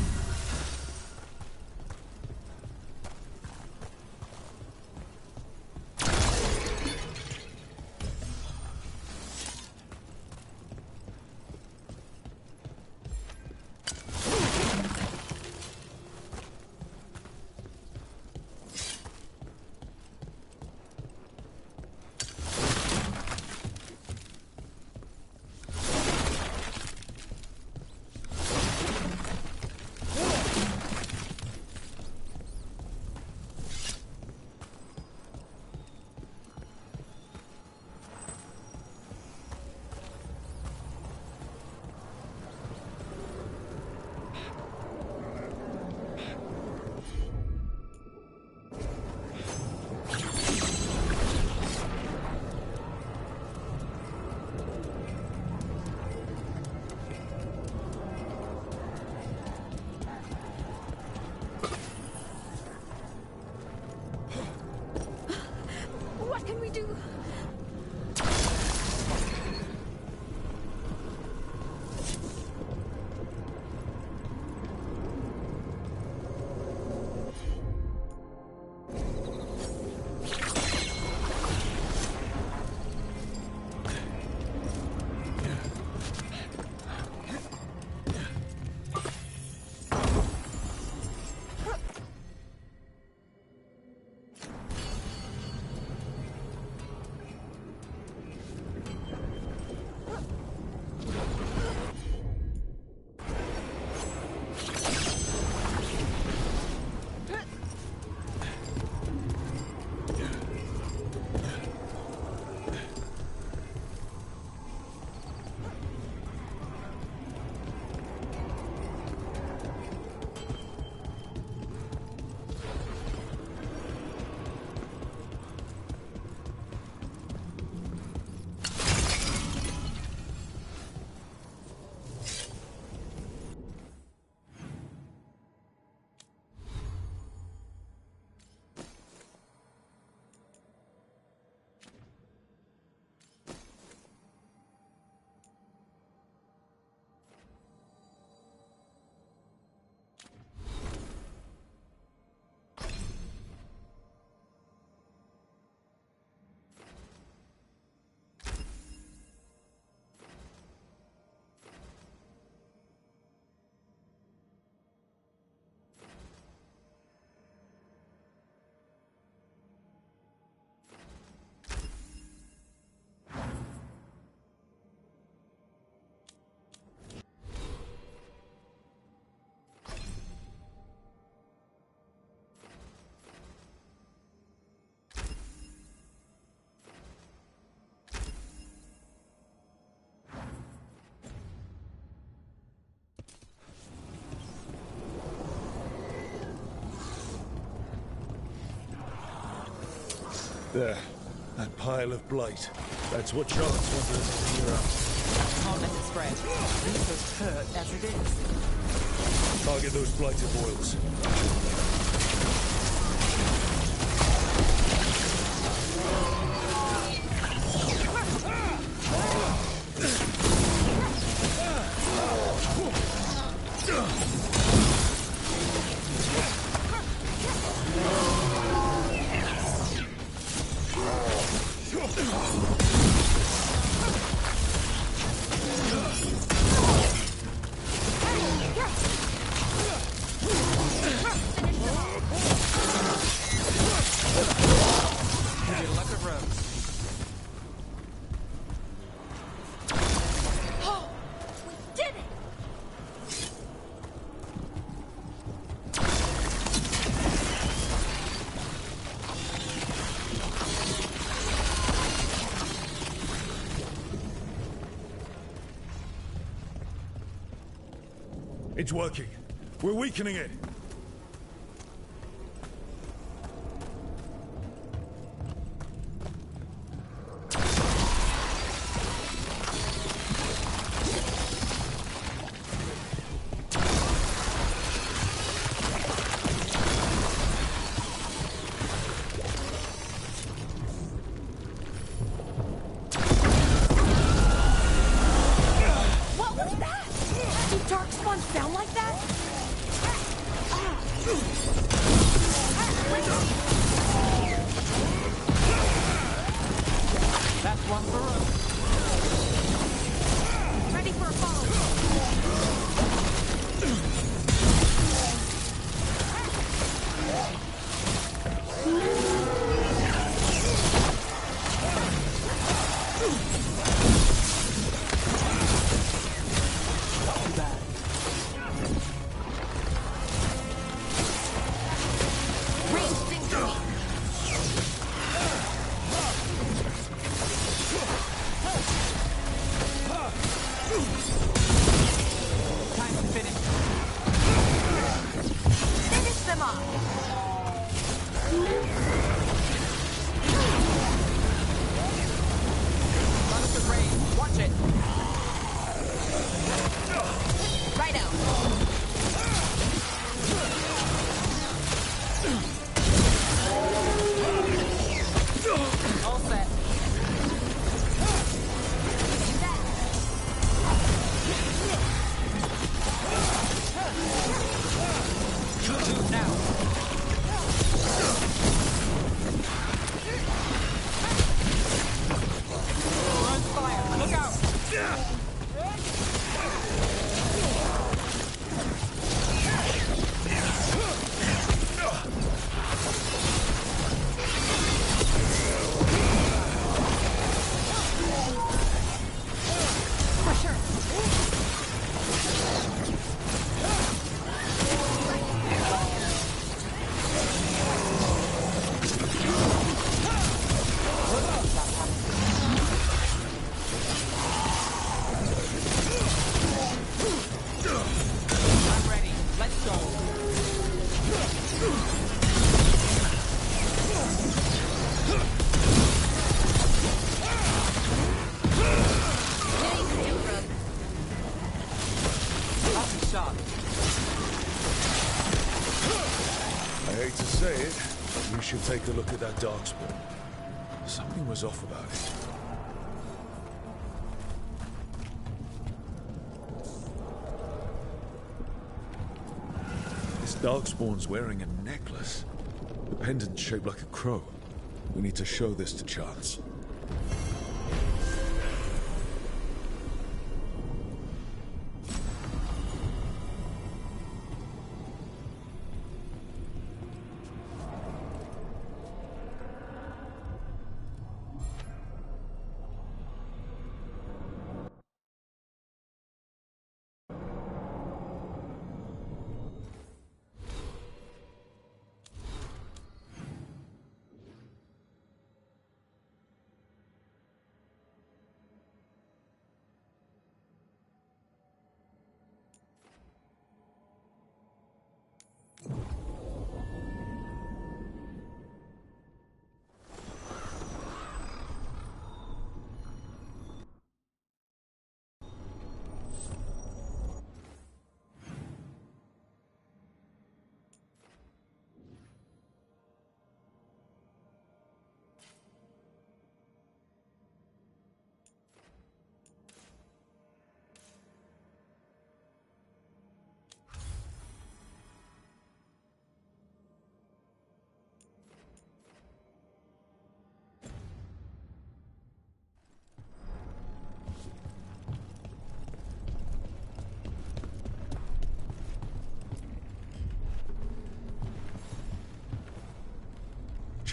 What can we do? There. That pile of blight. That's what Chance wanted us to clear out. Can't let it spread. Reso's hurt as it is. Target those blighted boils. It's working. We're weakening it. What was that? Did Darkspawn sound like that? That's one for us. Ready for a follow. Time to finish. Finish them off. Run at the range. Watch it. Righto. All set. Move now. Run fire. Look out. I'm ready. Let's go. Awesome shot. I hate to say it, but you should take a look at that Darkspawn. Something was off about it. This Darkspawn's wearing a necklace. The pendant's shaped like a crow. We need to show this to Chance.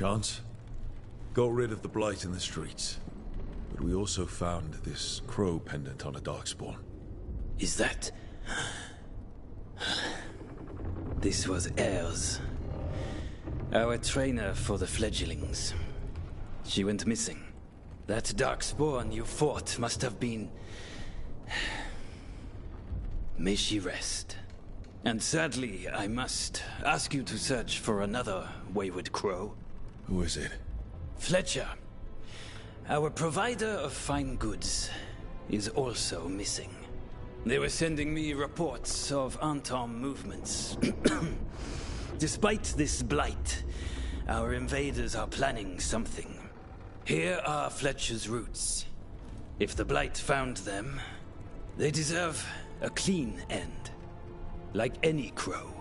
chance? Got rid of the blight in the streets. But we also found this crow pendant on a darkspawn. Is that... This was Ayres, our trainer for the fledglings. She went missing. That darkspawn you fought must have been... May she rest. And sadly, I must ask you to search for another wayward crow. Who is it? Fletcher, our provider of fine goods, is also missing. They were sending me reports of Antom movements. Despite this blight, our invaders are planning something. Here are Fletcher's roots. If the blight found them, they deserve a clean end, like any crow.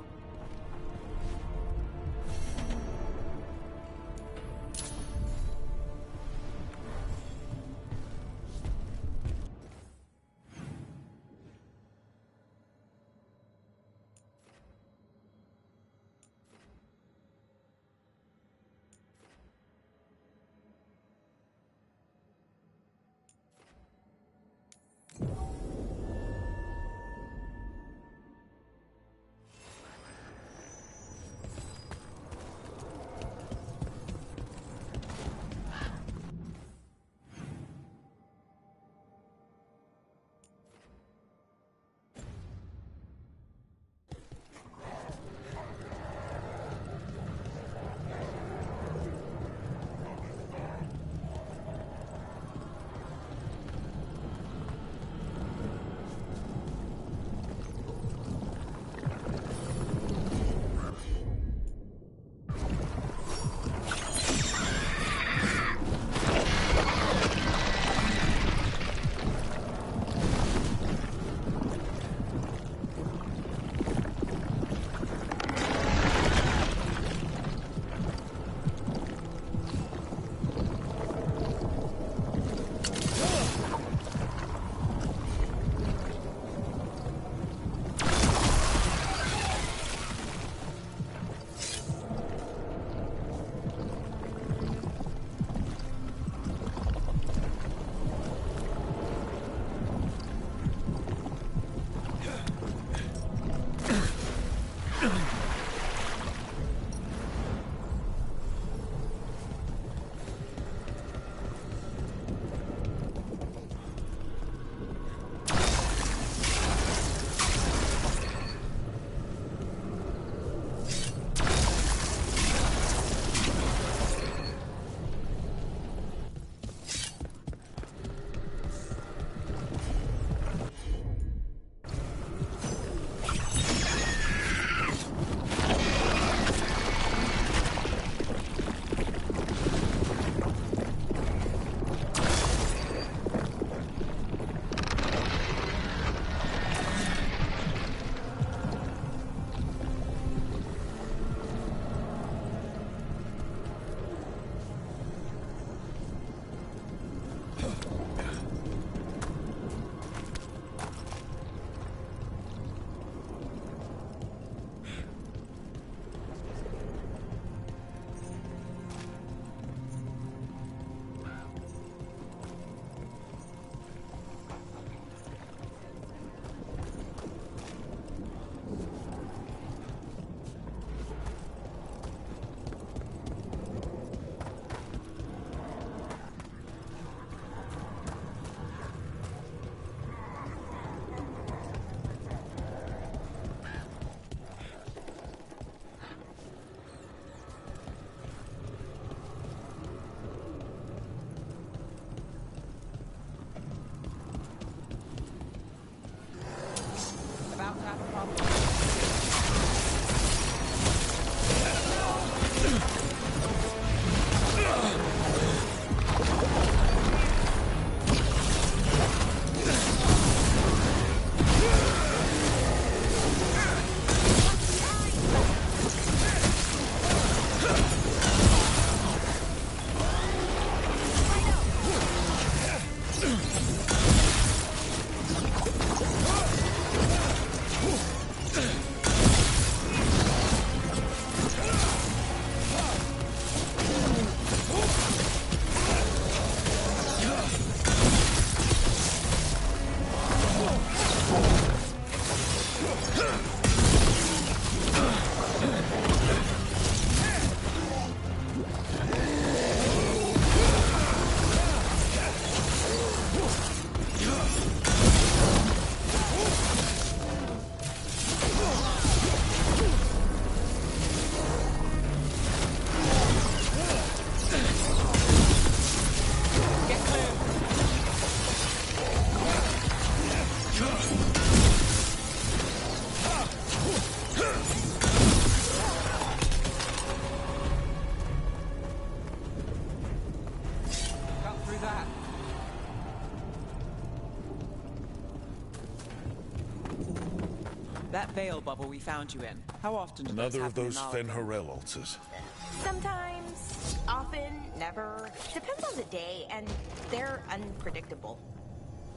that veil bubble we found you in. How often do Another of those those happen in Fen Alabama? Harel altars. Sometimes, often, never. Depends on the day, and they're unpredictable.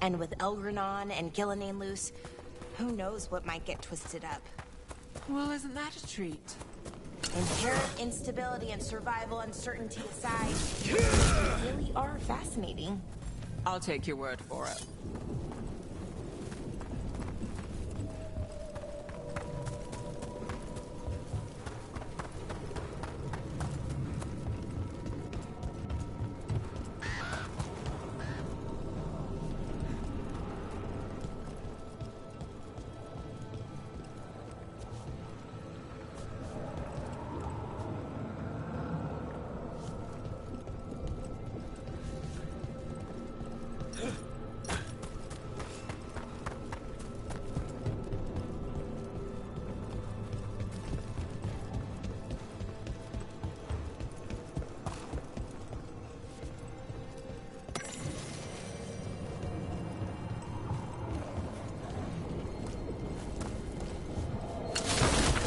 And with Elgranon and Gillenane loose, who knows what might get twisted up. Well, isn't that a treat? Inherent instability and survival uncertainty aside, they really are fascinating. I'll take your word for it.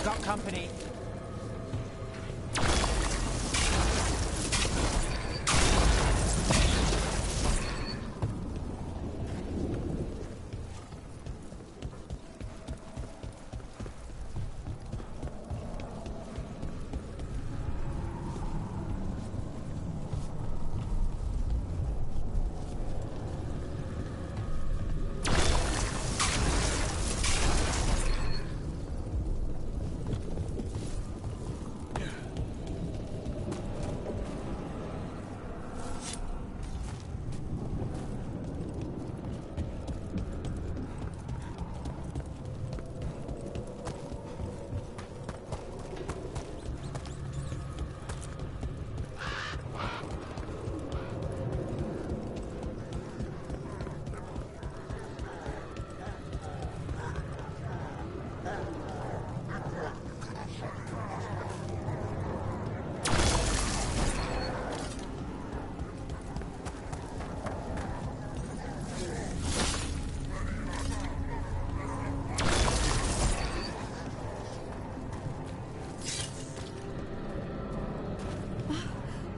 Got company.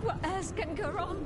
What else can go wrong?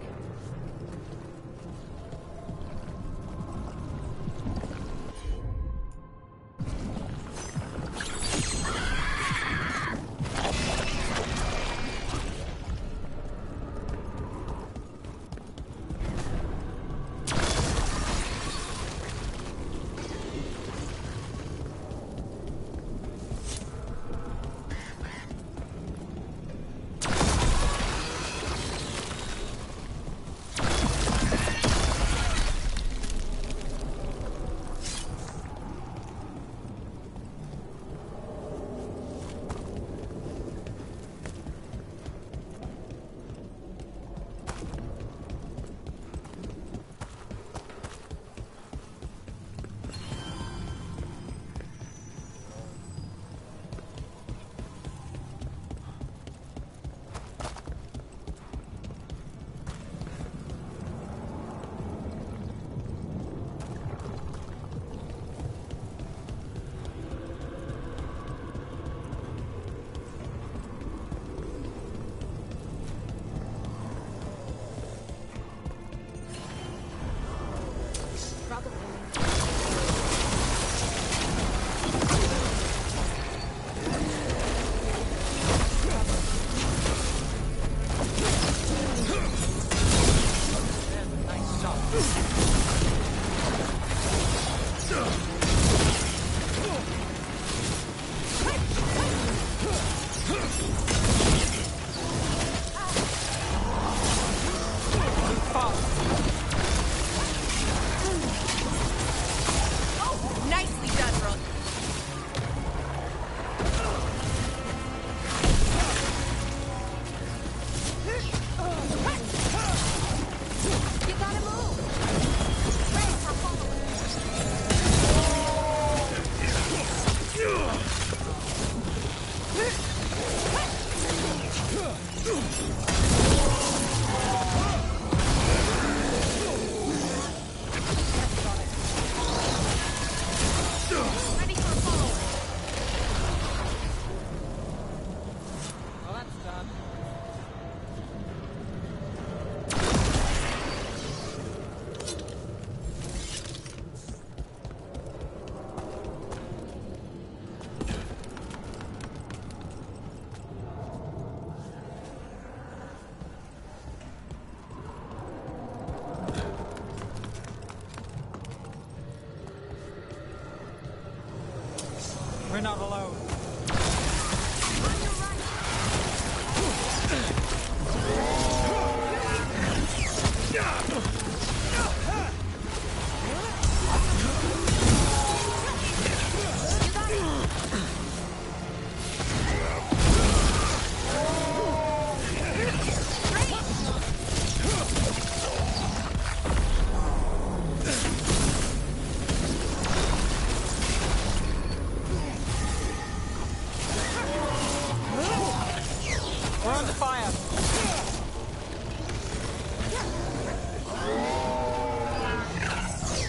We're under fire.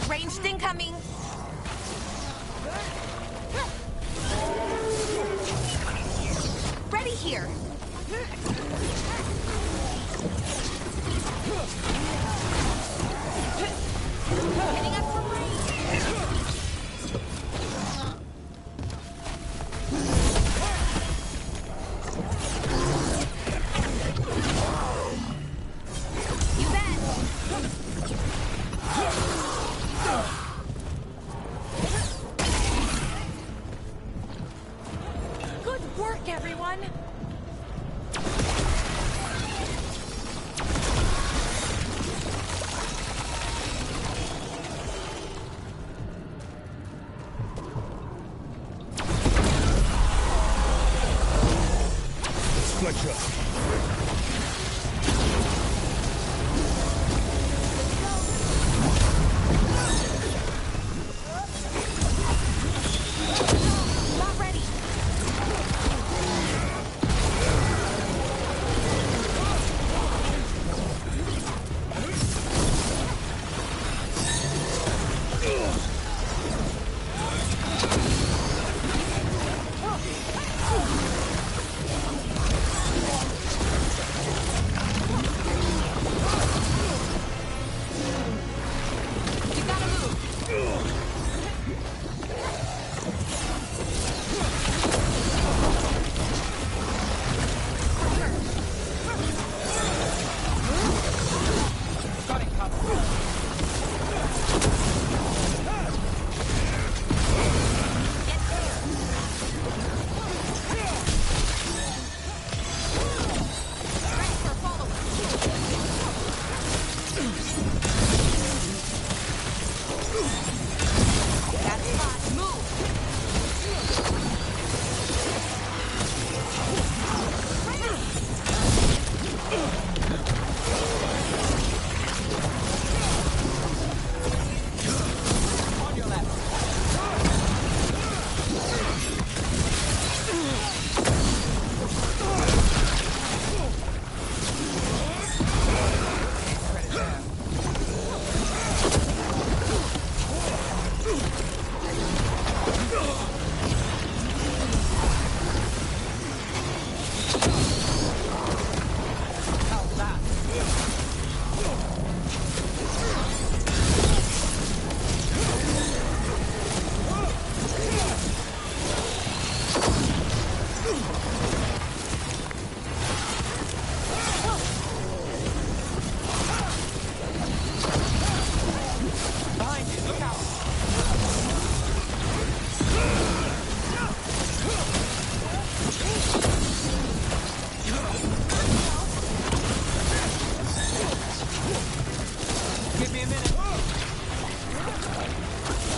Ranged incoming. Ready here. Getting up from range. You bet. Good work, everyone. Fletcher. Not ready. You gotta move. Got it covered. That's fine. Move. On your left. How's that? Behind you, look out! Give me a minute.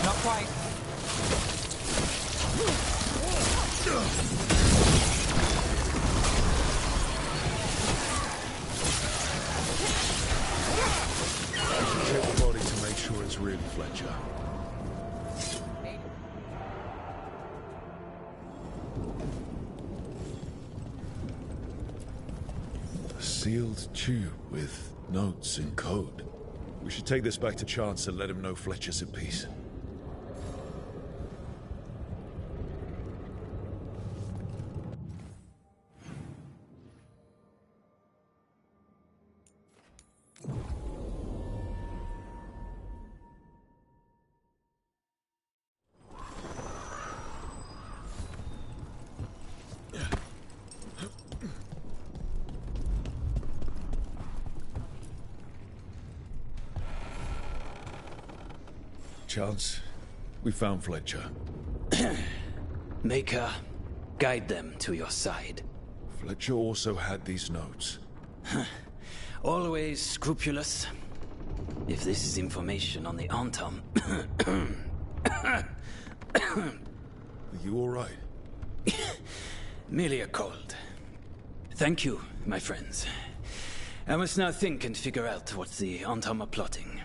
Not quite. Check the body to make sure it's really Fletcher. A sealed tube with notes and code. We should take this back to Chance and let him know Fletcher's at peace. Chance, we found Fletcher. Maker, guide them to your side. Fletcher also had these notes. Always scrupulous. If this is information on the Antam... Are you all right? Merely a cold. Thank you, my friends. I must now think and figure out what the Antam are plotting.